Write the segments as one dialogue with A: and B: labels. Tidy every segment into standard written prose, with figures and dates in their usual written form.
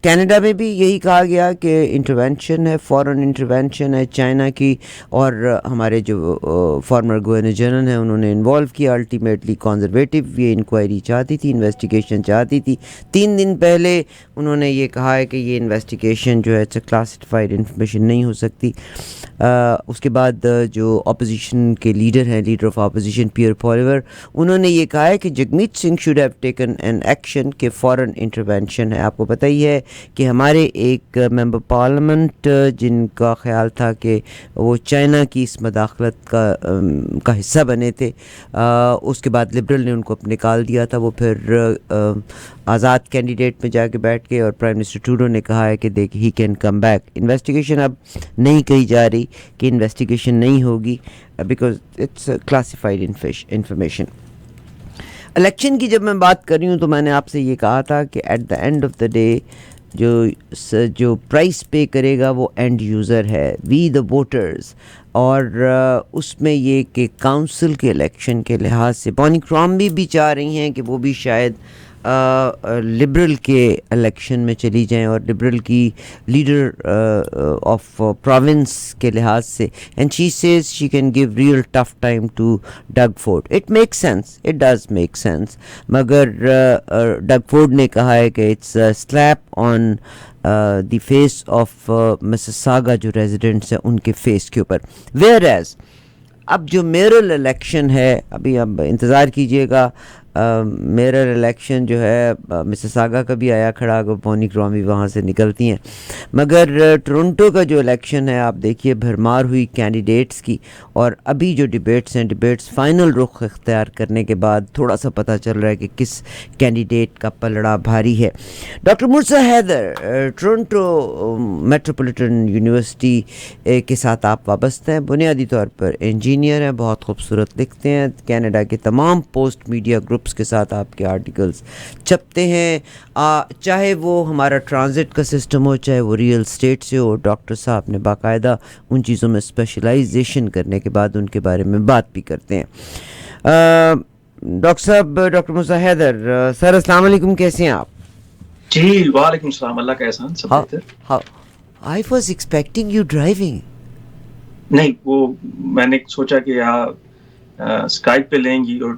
A: Canada میں بھی یہی کہا گیا کہ انٹرونشن ہے، فورن انٹرونشن ہے چائنا کی، اور ہمارے جو فارمر گورنر جنرل ہیں انہوں نے انوالو کیا. الٹیمیٹلی کنزرویٹو یہ انکوائری چاہتی تھی، انویسٹیگیشن چاہتی تھی. 3 دن پہلے انہوں نے یہ کہا ہے کہ یہ انویسٹیگیشن جو ہے کلاسیفائڈ انفارمیشن نہیں ہو سکتی. اس کے بعد جو اپوزیشن کے لیڈر ہیں، leader of opposition Pierre Poilievre, انہوں نے یہ کہا ہے کہ Jagmeet Singh should have taken an action کہ فورن انٹرونشن ہے. آپ کو پتہ ہی ہے کہ ہمارے ایک ممبر پارلیمنٹ جن کا خیال تھا کہ وہ چائنا کی اس مداخلت کا حصہ بنے تھے، اس کے بعد لبرل نے ان کو نکال دیا تھا. وہ پھر آزاد کینڈیڈیٹ میں جا کے بیٹھ کے، اور پرائم منسٹر ٹروڈو نے کہا ہے کہ دیکھ ہی کین کم بیک. انویسٹیگیشن اب نہیں کہی جا رہی کہ انویسٹیگیشن نہیں ہوگی because it's classified information. Election کی جب میں بات کر رہی ہوں تو میں نے آپ سے یہ کہا تھا کہ at the end of the day جو پرائس پے کرے گا وہ اینڈ یوزر ہے، وی دا ووٹرز. اور اس میں یہ کہ کاؤنسل کے الیکشن کے لحاظ سے بونی کرامبی بھی چاہ رہی ہیں کہ وہ بھی شاید لبرل کے الیکشن میں چلی جائیں، اور لبرل کی لیڈر آف پروونس کے لحاظ سے، and she says she can give real tough time to Doug Ford. It make sense, it does make sense, مگر ڈگ فورڈ نے کہا ہے کہ it's slip on the face of Mississauga, جو residents ہیں ان کے فیس کے اوپر. ویئر ایز اب جو میئرل الیکشن ہے، ابھی اب انتظار کیجیے گا. میئرل الیکشن جو ہے مسساگا کا بھی آیا کھڑا، اگر بونی کرامبی وہاں سے نکلتی ہیں. مگر ٹورنٹو کا جو الیکشن ہے آپ دیکھیے بھرمار ہوئی کینڈیڈیٹس کی، اور ابھی جو ڈبیٹس ہیں، ڈبیٹس فائنل رخ اختیار کرنے کے بعد تھوڑا سا پتہ چل رہا ہے کہ کس کینڈیڈیٹ کا پلڑا بھاری ہے. Doctor Mirza Haider Toronto Metropolitan University کے ساتھ آپ وابستہ ہیں، بنیادی طور پر انجینئر ہیں، بہت خوبصورت لکھتے ہیں، کینیڈا کے تمام پوسٹ میڈیا گروپس کے ساتھ آپ کے آرٹیکلز چھپتے ہیں، چاہے وہ ہمارا ٹرانزٹ کا سسٹم ہو، چاہے وہ ریئل اسٹیٹ سے ہو. ڈاکٹر صاحب نے باقاعدہ ان چیزوں میں اسپیشلائزیشن کرنے کے بعد ان کے بارے میں بات بھی کرتے ہیں. ڈاکٹر صاحب، ڈاکٹر مرزا حیدر سر، السلام علیکم، کیسے ہیں آپ؟
B: جی وعلیکم السلام، اللہ کا احسان، سب بہتر.
A: I was expecting you driving.
B: نہیں، وہ میں نے سوچا کہ اسکائپ پہ لیں گی اور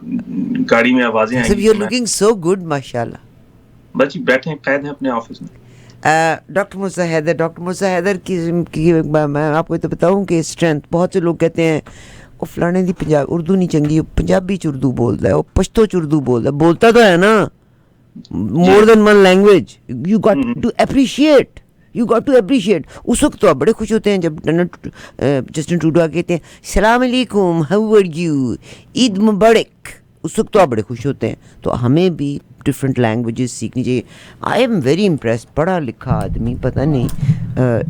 B: گاڑی میں آوازیں آئیں گی.
A: You're looking so good, ماشاءاللہ.
B: بس جی بیٹھے ہیں، قید ہیں اپنے آفس میں.
A: ڈاکٹر مرزا حیدر کی میں آپ کو تو بتاؤں کہ اسٹرینتھ، بہت سے لوگ کہتے ہیں وہ فلانے دی اردو نہیں چنگی، پنجابی چ اردو بولتا ہے، وہ پشتو چ اردو بولتا ہے، بولتا تو ہے نا more than one language. You got to appreciate. اس وقت تو آپ بڑے خوش ہوتے ہیں جب جسٹن ٹروڈو کہتے ہیں السلام علیکم، ہاؤ آر یو، عید مبارک. اس وقت تو آپ بڑے خوش ہوتے ہیں. تو ہمیں بھی ڈفرینٹ لینگویجز سیکھنی چاہیے. آئی ایم ویری امپریس، پڑھا لکھا آدمی، پتہ نہیں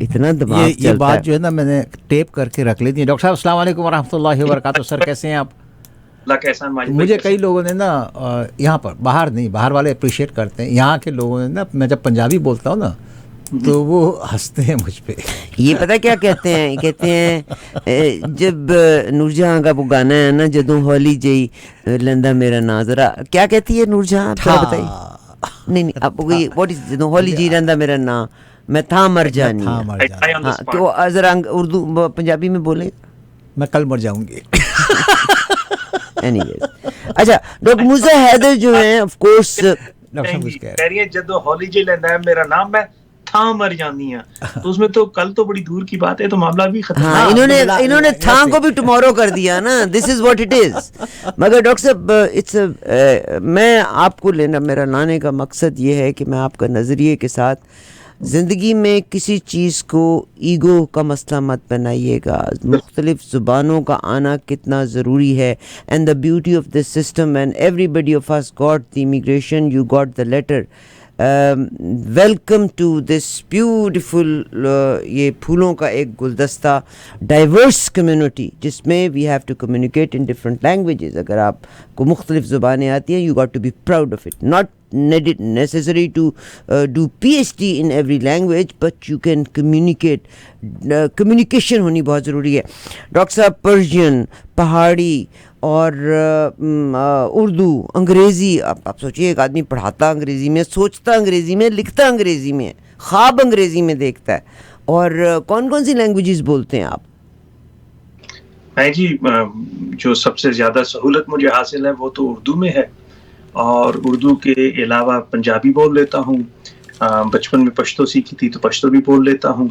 A: اتنا دماغ چلتا ہے.
C: یہ بات جو ہے نا میں نے ٹیپ کر کے رکھ لیتی ہے. ڈاکٹر صاحب السلام علیکم ورحمۃ اللہ وبرکاتہ. سر کیسے ہیں آپ؟
B: اللہ کا احسان.
C: مجھے کئی لوگوں نے نا یہاں پر، باہر نہیں، باہر والے اپریشیٹ کرتے ہیں، یہاں کے لوگوں نے نا، میں جب پنجابی بولتا ہوں نا تو وہ ہنستے ہیں مجھ پہ.
A: یہ پتہ کیا کہتے ہیں؟ کہتے ہیں جب نور جہاں کا وہ گانا ہے نا، جدوں ہولی جئی لندا میرا نا، ذرا کیا کہتی ہے نور جہاں؟ بتائیے. نہیں آپ واٹ از جدوں ہولی جئی لندا میرا نا، میں تھا مر جانی. ہاں تو ذرا اردو پنجابی میں بولیں.
C: میں کل مر جاؤں گی.
A: اچھا، ڈاکٹر مرزا حیدر جو ہیں آف کورس
B: جدوں ہولی جئی لندا ہے میرا نام، میں تھا مر جانی ہاں. تو اس میں تو کل تو بڑی دور کی بات ہے، تو معاملہ بھی ختم.
A: ہاں، انہوں نے تھا کو بھی ٹمورو کر دیا نا. دس از واٹ اٹ از. مگر ڈاکٹر صاحب میں آپ کو میرا لانے کا مقصد یہ ہے کہ میں آپ کا نظریے کے ساتھ زندگی میں کسی چیز کو ایگو کا مسئلہ مت بنائیے گا. مختلف زبانوں کا آنا کتنا ضروری ہے. And the beauty of this system, and everybody of us got the immigration, you got the letter. Welcome to this beautiful, یہ پھولوں کا ایک گلدستہ، ڈائیورس کمیونٹی جس میں we have to communicate in different languages. اگر آپ کو مختلف زبانیں آتی ہیں، you got to be proud of it. Not necessary to do PhD in every language, but you can communicate. Communication ہونی بہت ضروری ہے. ڈاکٹر صاحب پرشین، پہاڑی اور اردو، انگریزی، آپ سوچیے ایک آدمی پڑھاتا انگریزی میں، سوچتا انگریزی میں، لکھتا انگریزی میں. خواب انگریزی میں دیکھتا ہے. اور کون کون سی لینگویجز بولتے ہیں آپ؟
B: میں جی جو سب سے زیادہ سہولت مجھے حاصل ہے وہ تو اردو میں ہے، اور اردو کے علاوہ پنجابی بول لیتا ہوں. بچپن میں پشتو سیکھی تھی تو پشتو بھی بول لیتا ہوں.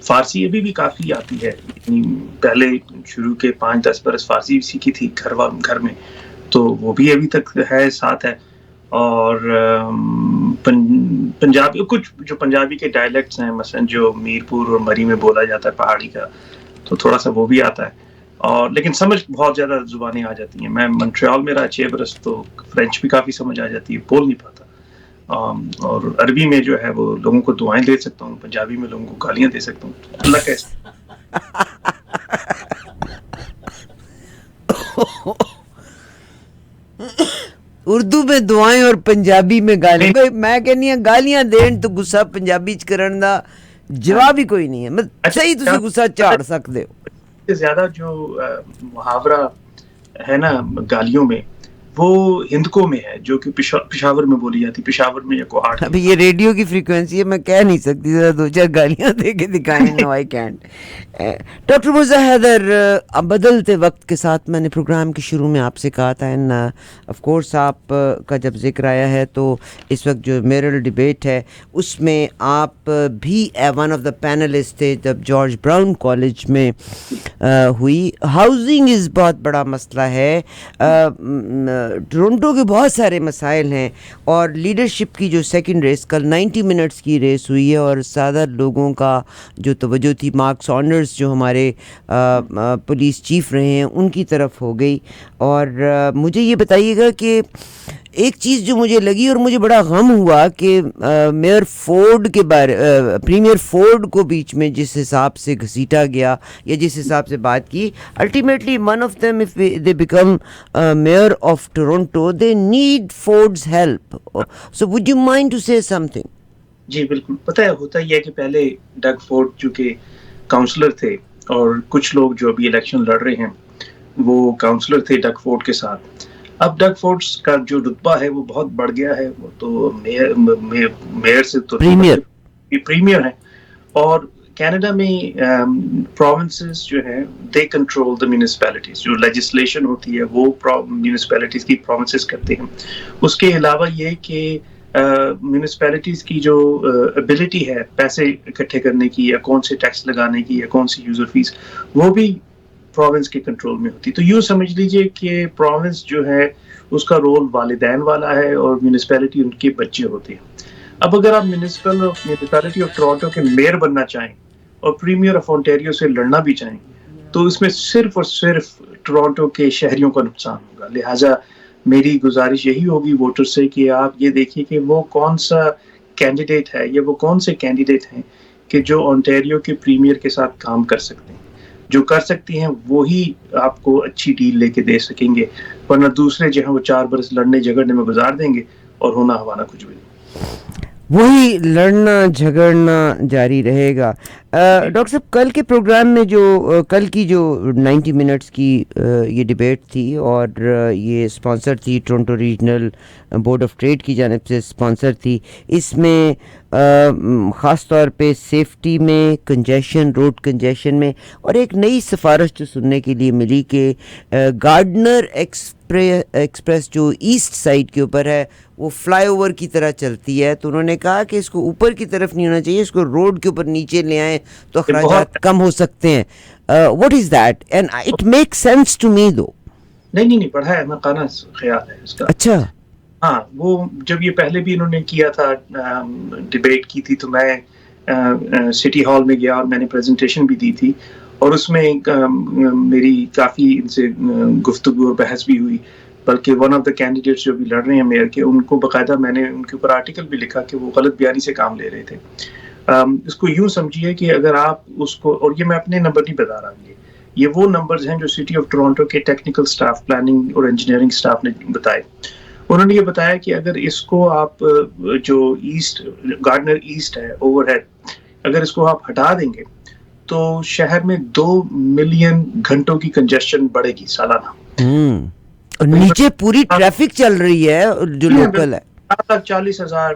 B: فارسی ابھی بھی کافی آتی ہے، پہلے شروع کے 5-10 برس فارسی بھی سیکھی تھی گھر میں، تو وہ بھی ابھی تک ہے ساتھ ہے. اور پنجابی کچھ جو پنجابی کے ڈائلیکٹس ہیں، مثلا جو میرپور اور مری میں بولا جاتا ہے پہاڑی کا، تو تھوڑا سا وہ بھی آتا ہے. اور لیکن سمجھ بہت زیادہ زبانیں آ جاتی ہیں. میں مونٹریال میں رہا 6 برس، تو فرینچ بھی کافی سمجھ آ جاتی ہے، بول نہیں پاتا. اور عربی میں جو ہے وہ لوگوں کو دعائیں دے سکتا ہوں، پنجابی میں لوگوں کو گالیاں دے سکتا ہوں. اللہ کیسے
A: اردو میں دعائیں اور پنجابی میں گالیاں. میں کہنی ہاں گالیاں دین تو گسا پنجابی چ کرن دا جواب ہی کوئی نہیں ہے. مطلب صحیح تسی گسا جھاڑ سکتے ہو.
B: زیادہ جو محاورہ ہے نا گالیوں میں، وہ ہندکوں میں ہے، جو کہ پشاور میں بولی جاتی. پشاور میں یا کوہاٹ.
A: ابھی یہ ریڈیو کی فریکوینسی ہے، میں کہہ نہیں سکتی، ذرا 2-4 گالیاں دے کے دکھائیں. No I can't. Doctor Mirza Haider, بدلتے وقت کے ساتھ میں نے پروگرام کے شروع میں آپ سے کہا تھا، اینڈ آف کورس آپ کا جب ذکر آیا ہے تو اس وقت جو میرل ڈیبیٹ ہے اس میں آپ بھی ون آف دا پینلسٹ تھے جب جارج براؤن کالج میں ہوئی. ہاؤزنگ از بہت بڑا مسئلہ ہے. ٹورنٹو کے بہت سارے مسائل ہیں، اور لیڈرشپ کی جو سیکنڈ ریس کل 90 منٹس کی ریس ہوئی ہے، اور زیادہ لوگوں کا جو توجہ تھی مارک سانڈرز جو ہمارے پولیس چیف رہے ہیں ان کی طرف ہو گئی. اور مجھے یہ بتائیے گا کہ ایک چیز جو مجھے لگی اور مجھے بڑا غم ہوا کہ میئر فورڈ کے بارے پریمیئر فورڈ کو بیچ میں جس حساب سے گھسیٹا گیا یا جس حساب سے بات کی، ultimately one of them if they become mayor of Toronto they need Ford's help. So would you mind to say some thing?
B: جی بالکل. پتہ ہے ہوتا یہ ہے کہ پہلے ڈگ فورڈ جو کہ کاؤنسلر تھے، اور کچھ لوگ جو ابھی الیکشن لڑ رہے ہیں وہ کاؤنسلر تھے ڈگ فورڈ کے ساتھ. اب ڈگ فورڈ کا جو رتبہ ہے وہ بہت بڑھ گیا ہے، وہ تو میئر سے تو پریمیئر ہیں. اور کینیڈا میں پروونسز جو ہیں دے کنٹرول دا میونسپیلٹیز. جو لیجسلیشن ہوتی ہے وہ میونسپیلٹیز کی پروونسز کرتے ہیں. اس کے علاوہ یہ کہ میونسپیلٹیز کی جو ایبلٹی ہے پیسے اکٹھے کرنے کی، یا کون سے ٹیکس لگانے کی، یا کون سی یوزر فیس، وہ بھی پروونس کے کنٹرول میں ہوتی. تو یوں سمجھ لیجئے کہ پروونس جو ہے اس کا رول والدین والا ہے، اور میونسپیلٹی ان کے بچے ہوتے ہیں. اب اگر آپ میونسپیلٹی آف ٹورانٹو کے میئر بننا چاہیں اور پریمیئر آف اونٹیریو سے لڑنا بھی چاہیں، تو اس میں صرف اور صرف ٹورانٹو کے شہریوں کا نقصان ہوگا. لہٰذا میری گزارش یہی ہوگی ووٹر سے کہ آپ یہ دیکھیے کہ وہ کون سا کینڈیڈیٹ ہے، یا وہ کون سے کینڈیڈیٹ ہیں کہ جو اونٹیریو کے پریمیئر کے ساتھ کام کر سکتے ہیں. جو کر سکتی ہیں وہی آپ کو اچھی ڈیل لے کے دے سکیں گے، ورنہ دوسرے جہاں وہ 4 برس لڑنے جھگڑنے میں گزار دیں گے اور ہونا ہوانا کچھ بھی نہیں.
A: وہی لڑنا جھگڑنا جاری رہے گا. ڈاکٹر صاحب، کل کے پروگرام میں جو کل کی جو 90 منٹس کی یہ ڈیبیٹ تھی، اور یہ اسپانسر تھی Toronto Regional Board of Trade کی جانب سے اسپانسر تھی. اس میں خاص طور پہ سیفٹی میں، کنجیشن، روڈ کنجیشن میں، اور ایک نئی سفارش جو سننے کے لیے ملی کہ گارڈنر ایکسپریس جو ایسٹ سائڈ کے اوپر ہے وہ فلائی اوور کی طرح چلتی ہے. تو انہوں نے کہا کہ اس کو اوپر کی طرف نہیں ہونا چاہیے، اس کو روڈ کے اوپر نیچے لے آئیں تو اخراجات کم ہو سکتے ہیں. What is that? And it make sense to me دو.
B: نہیں پڑھا ہے، میں قانا خیال ہے اس کا.
A: اچھا.
B: ہاں، وہ جب یہ پہلے بھی انہوں نے کیا تھا، ڈیبیٹ کی تھی، تو میں سٹی ہال میں گیا اور میں نے پریزنٹیشن بھی دی تھی، اور اس میں میری کافی ان سے گفتگو اور بحث بھی ہوئی. بلکہ ون آف دا کینڈیڈیٹس جو بھی لڑ رہے ہیں میئر کے، ان کو باقاعدہ میں نے ان کے اوپر آرٹیکل بھی لکھا کہ وہ غلط بیانی سے کام لے رہے تھے. اس کو یوں سمجھیے کہ اگر آپ اس کو، اور یہ میں اپنے نمبر نہیں بتا رہا، یہ وہ نمبرز ہیں جو سٹی آف ٹورانٹو کے ٹیکنیکل سٹاف، پلاننگ اور انجینئرنگ سٹاف نے بتائے. انہوں نے یہ بتایا کہ اگر اس کو آپ جو ایسٹ گارڈنر ایسٹ ہے اوور ہیڈ، اگر اس کو آپ ہٹا دیں گے تو شہر میں 2 ملین گھنٹوں کی کنجسشن بڑھے گی سالانہ.
A: اور نیچے پوری ٹریفک چل رہی ہے جو لوکل ہے.
B: 4,40,000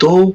B: 2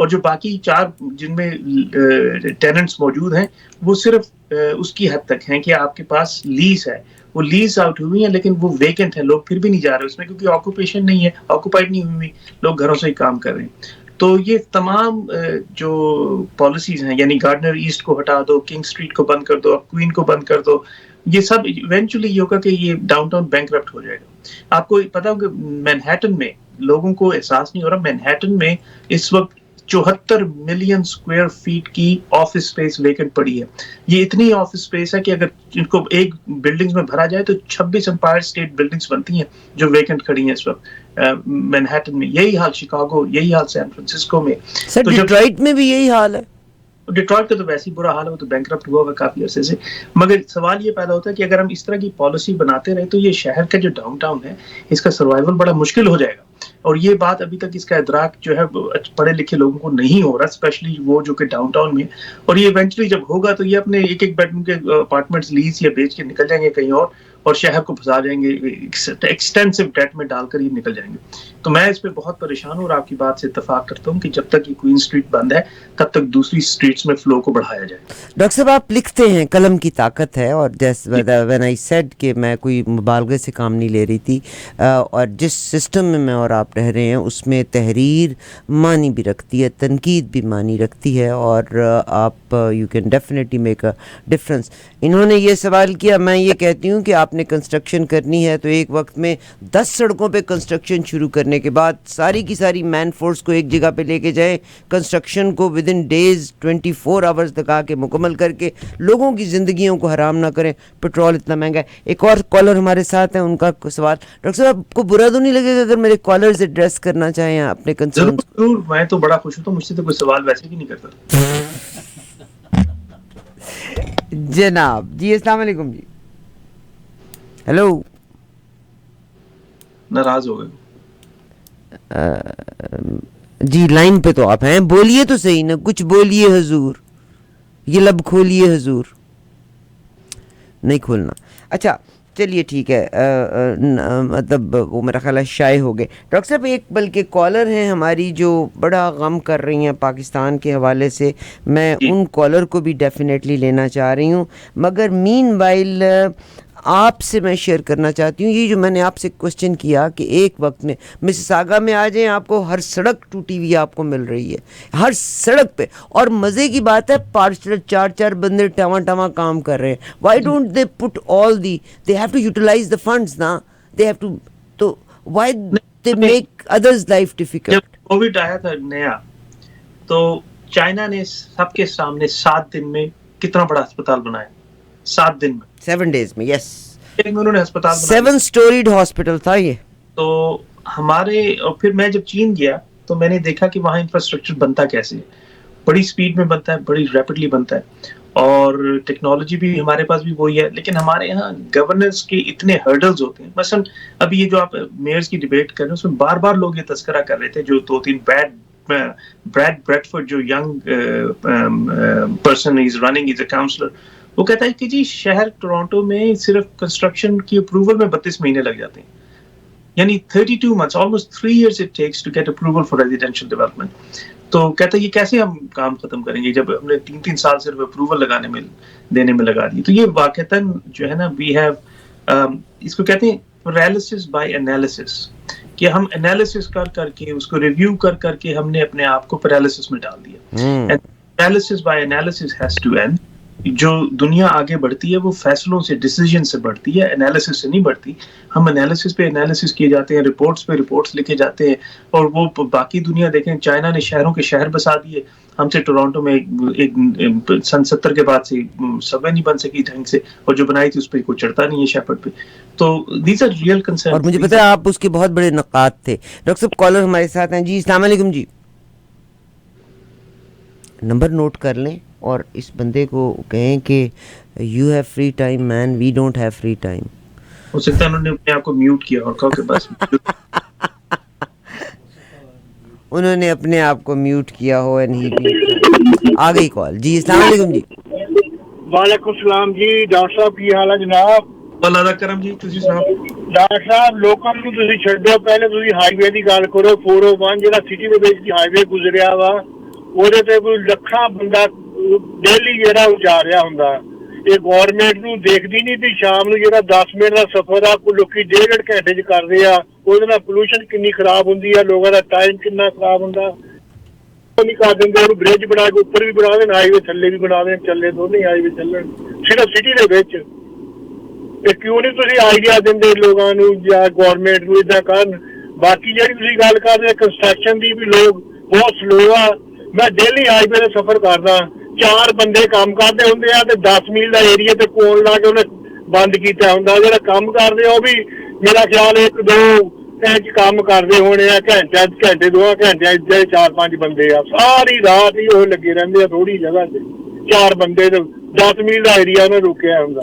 B: اور جو باقی 4 جن میں ٹیننٹس موجود ہیں وہ صرف اس کی حد تک ہیں کہ آپ کے پاس لیز ہے, وہ لیز آؤٹ ہوئی ہیں لیکن وہ ویکنٹ ہے, لوگ پھر بھی نہیں جا رہے اس میں کیونکہ آکوپیشن نہیں ہے, آکوپائڈ نہیں ہوئی, لوگ گھروں سے ہی کام کر رہے ہیں. تو یہ تمام جو پالیسیز ہیں, یعنی گارڈنر ایسٹ کو ہٹا دو, کنگ اسٹریٹ کو بند کر دو, کوئین کو بند کر دو, یہ سب ایونچولی یہ ہوگا کہ یہ ڈاؤن ٹاؤن بینکرپٹ ہو جائے گا. آپ کو پتا ہوگا مینہٹن میں لوگوں کو احساس نہیں ہو رہا, مینہٹن میں اس وقت 74 ملین اسکوائر فیٹ کی آفس اسپیس ویکنٹ پڑی ہے. یہ اتنی آفس اسپیس ہے کہ اگر ان کو ایک بلڈنگز میں بھرا جائے تو 26 امپائر اسٹیٹ بلڈنگز بنتی ہیں جو ویکنٹ کھڑی ہیں اس وقت مینہٹن میں. یہی حال شکاگو, یہی حال سین فرانسسکو میں.
A: سر ڈیٹرائٹ میں بھی یہی حال ہے.
B: ڈیٹرائٹ کا تو ویسے ہی برا حال ہے, وہ تو بینکرپٹ ہوا ہوا کافی عرصے سے. مگر سوال یہ پیدا ہوتا ہے کہ اگر ہم اس طرح کی پالیسی بناتے رہے تو یہ شہر کا جو ڈاؤن ٹاؤن ہے اس کا سروائیول بڑا مشکل ہو جائے گا. اور یہ بات ابھی تک اس کا ادراک جو ہے پڑھے لکھے لوگوں کو نہیں ہو رہا, اسپیشلی وہ جو کہ ڈاؤن ٹاؤن میں. اور یہ ایونچولی جب ہوگا تو یہ اپنے ایک ایک بیڈ روم کے اپارٹمنٹس لیز یا بیچ کے نکل جائیں گے کہیں اور شہر کو پھنسا جائیں گے, ایکسٹینسو ڈیٹ میں ڈال کر یہ نکل جائیں گے. تو میں اس پہ بہت پریشان ہوں اور آپ کی بات سے اتفاق کرتا ہوں کہ جب تک یہ کوئین اسٹریٹ بند ہے تب تک دوسری اسٹریٹس میں فلو کو بڑھایا جائے.
A: ڈاکٹر صاحب آپ لکھتے ہیں, قلم کی طاقت ہے, اور وین آئی سیڈ کہ میں کوئی مبالغے سے کام نہیں لے رہی تھی, اور جس سسٹم میں اور آپ رہ رہے ہیں اس میں تحریر معنی بھی رکھتی ہے, تنقید بھی معنی رکھتی ہے, اور آپ you can definitely make a difference. انہوں نے یہ سوال کیا, میں یہ کہتی ہوں کہ آپ نے کنسٹرکشن کرنی ہے تو ایک وقت میں 10 سڑکوں پہ کنسٹرکشن شروع کرنے کے بعد ساری کی ساری مین فورس کو ایک جگہ پہ لے کے جائیں, کنسٹرکشن کو ود ان ڈیز 24 آورز تک آ کے مکمل کر کے لوگوں کی زندگیوں کو حرام نہ کریں. پیٹرول اتنا مہنگا ہے. ایک اور کالر ہمارے ساتھ ہیں, ان کا سوال. ڈاکٹر صاحب آپ کو برا تو نہیں لگے گا اگر میرے کالرز ایڈریس کرنا چاہیں اپنے کنسرن؟
B: ضرور, میں تو بڑا خوش ہوتا ہوں, مجھ سے تو کوئی سوال ویسے بھی نہیں کرتا.
A: جناب جی السلام علیکم. جی ہیلو,
B: ناراض ہو گئے
A: جی لائن پہ تو آپ ہیں, بولیے تو صحیح نا, کچھ بولیے حضور, یہ لب کھولیے حضور. نہیں کھولنا. اچھا چلیے ٹھیک ہے, مطلب وہ میرا خیال ہے شائع ہو گئے. ڈاکٹر صاحب ایک بلکہ کالر ہیں ہماری جو بڑا غم کر رہی ہیں پاکستان کے حوالے سے, میں ان کالر کو بھی ڈیفینیٹلی لینا چاہ رہی ہوں, مگر مین وائل آپ سے میں شیئر کرنا چاہتی ہوں یہ جو میں نے آپ سے کوشچن کیا کہ ایک وقت میں مسیساگا میں آ جائیں, آپ کو ہر سڑک ٹوٹی ہوئی آپ کو مل رہی ہے, ہر سڑک پہ. اور مزے کی بات ہے پارسل 4 بندے ٹواں کام کر رہے ہیں. Why don't they put all the, they have to utilise the funds نا, دے ہیو ٹو, تو why they make others life difficult.
B: جب کووڈ آیا تھا نیا تو چائنا نے سب کے سامنے 7 دن میں کتنا بڑا ہسپتال بنایا, 7 دن میں,
A: 7 days میں. یس,
B: انہوں نے ہسپتال بنایا,
A: 7 storied ہاسپٹل تھا یہ.
B: تو ہمارے, اور پھر میں جب چین گیا تو میں نے دیکھا کہ وہاں انفراسٹرکچر بنتا کیسے ہے, بڑی سپیڈ میں بنتا ہے, بڑی ریپڈلی بنتا ہے, اور ٹیکنالوجی بھی ہمارے پاس بھی وہی ہے. لیکن ہمارے یہاں گورننس کے اتنے ہرڈلز ہوتے ہیں. مثلا ابھی یہ جو آپ میئرز کی ڈیبیٹ کر رہے ہیں اس میں بار بار لوگ یہ تذکرہ کر رہے تھے, جو 2-3 بریڈ بریڈفورڈ جو young person is running is a counsellor, وہ کہتا ہے کہ جی شہر ٹورانٹو میں صرف کنسٹرکشن کی اپروول میں 32 مہینے لگ جاتے ہیں, یعنی 32 months, almost 3 years it takes to get approval for residential development. تو کہتا ہے یہ کیسے ہم کام ختم کریں گے جب ہم نے 3 سال صرف اپروول دینے میں لگا دی. تو یہ واقعتاً جو ہے نا وی ہیو, اس کو کہتے ہیں پیرالائسس بائی انالیسس, کہ ہم انالیسس کر کے اس کو ریویو کر کے ہم نے اپنے آپ کو پیرالائسس میں ڈال دیا. Paralysis by analysis has to end. جو دنیا آگے بڑھتی ہے وہ فیصلوں سے, ڈیسیجن سے بڑھتی ہے, انالیسس سے نہیں بڑھتی. ہم انالیسس پہ انالیسس کیے جاتے ہیں, رپورٹس پہ رپورٹس لکھے جاتے ہیں, اور وہ باقی دنیا دیکھیں, چائنا نے شہروں کے شہر بسا دیے, ہم سے ٹورانٹو میں ایک سن 70 کے بعد سے سب نہیں بن سکی ڈھنگ سے, اور جو بنائی تھی اس پہ کوئی چڑھتا نہیں ہے شیپرڈ پہ. تو دیز آر ریئل کنسرن.
A: اور مجھے پتا ہے آپ اس کے بہت بڑے نقاد تھے. ڈاکٹر صاحب کالر ہمارے ساتھ ہیں. جی السلام علیکم. جی نمبر نوٹ کر لیں اور اس بندے کو کہیں کہ you have free time man, we don't have free time.
B: ہو سکتا ہے انہوں نے اپنے آپ کو میوٹ کیا اور کہا کہ بس
A: انہوں نے اپنے آپ کو میوٹ کیا ہو. آ گئی کال. جی السلام علیکم. جی
D: وعلیکم السلام. جی ڈاکٹر صاحب کی حال ہے جناب؟
B: اللہ کرم. جی تسی سناؤ.
D: ڈاکٹر صاحب لوکاں نوں تسی چھڈو, پہلے تسی ہائی وے دی گل کرو. 401 جڑا سٹی دے وچ دی ہائی وے گزریا وا, ਉਹਦੇ ਤੇ ਕੋਈ ਲੱਖਾਂ ਬੰਦਾ ਡੇਲੀ ਜਿਹੜਾ ਉਹ ਜਾ ਰਿਹਾ ਹੁੰਦਾ। ਇਹ ਗੌਰਮੈਂਟ ਨੂੰ ਦੇਖਦੀ ਨਹੀਂ ਵੀ ਸ਼ਾਮ ਨੂੰ ਜਿਹੜਾ 10 ਮਿੰਟ ਦਾ ਸਫ਼ਰ ਆ ਕੋਈ ਲੋਕੀ 1.5 ਘੰਟੇ 'ਚ ਕਰਦੇ ਆ, ਉਹਦੇ ਨਾਲ ਪੋਲੂਸ਼ਨ ਕਿੰਨੀ ਖਰਾਬ ਹੁੰਦੀ ਆ, ਲੋਕਾਂ ਦਾ ਟਾਈਮ ਕਿੰਨਾ ਖਰਾਬ ਹੁੰਦਾ। ਉਹ ਨਹੀਂ ਕਰ ਦਿੰਦੇ, ਉਹਨੂੰ ਬ੍ਰਿਜ ਬਣਾ ਕੇ ਉੱਪਰ ਵੀ ਬਣਾ ਦੇਣ, ਹਾਈਵੇ ਥੱਲੇ ਵੀ ਬਣਾ ਦੇਣ, ਚੱਲੇ ਦੋਨੇ ਹਾਈਵੇ ਚੱਲਣ ਸਿਰਫ ਸਿਟੀ ਦੇ ਵਿੱਚ। ਤੇ ਕਿਉਂ ਨਹੀਂ ਤੁਸੀਂ ਆਈਡੀਆ ਦਿੰਦੇ ਲੋਕਾਂ ਨੂੰ ਜਾਂ ਗੌਰਮੈਂਟ ਨੂੰ ਏਦਾਂ ਕਰਨ। ਬਾਕੀ ਜਿਹੜੀ ਤੁਸੀਂ ਗੱਲ ਕਰ ਰਹੇ ਕੰਸਟਰਕਸ਼ਨ ਦੀ, ਵੀ ਲੋਕ ਬਹੁਤ ਸਲੋ ਆ। ਮੈਂ ਡੇਲੀ ਹਾਈਵੇ ਤੇ ਸਫ਼ਰ ਕਰਦਾ, 4 ਬੰਦੇ ਕੰਮ ਕਰਦੇ ਹੁੰਦੇ ਆ ਤੇ 10 ਮੀਲ ਦਾ ਏਰੀਆ ਤੇ ਕੋਲ ਲਾ ਕੇ ਉਹਨੇ ਬੰਦ ਕੀਤਾ ਹੁੰਦਾ। ਜਿਹੜਾ ਕੰਮ ਕਰਦੇ ਉਹ ਵੀ ਮੇਰਾ ਖਿਆਲ 1-2 ਇੰਚ ਕੰਮ ਕਰਦੇ ਹੋਣੇ ਆ, ਘੰਟੇ 2 ਘੰਟਿਆਂ 4-5 ਬੰਦੇ ਆ, ਸਾਰੀ ਰਾਤ ਹੀ ਉਹ ਲੱਗੇ ਰਹਿੰਦੇ ਆ ਥੋੜੀ ਜਗ੍ਹਾ ਤੇ। 4 ਬੰਦੇ ਤੇ 10 ਮੀਲ ਦਾ ਏਰੀਆ ਉਹਨੇ ਰੋਕਿਆ ਹੁੰਦਾ।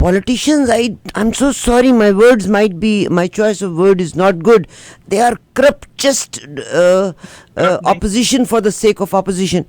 A: politicians, I'm so sorry, my words might be, my choice of word is not good, they are corrupt, just opposition for the sake of opposition।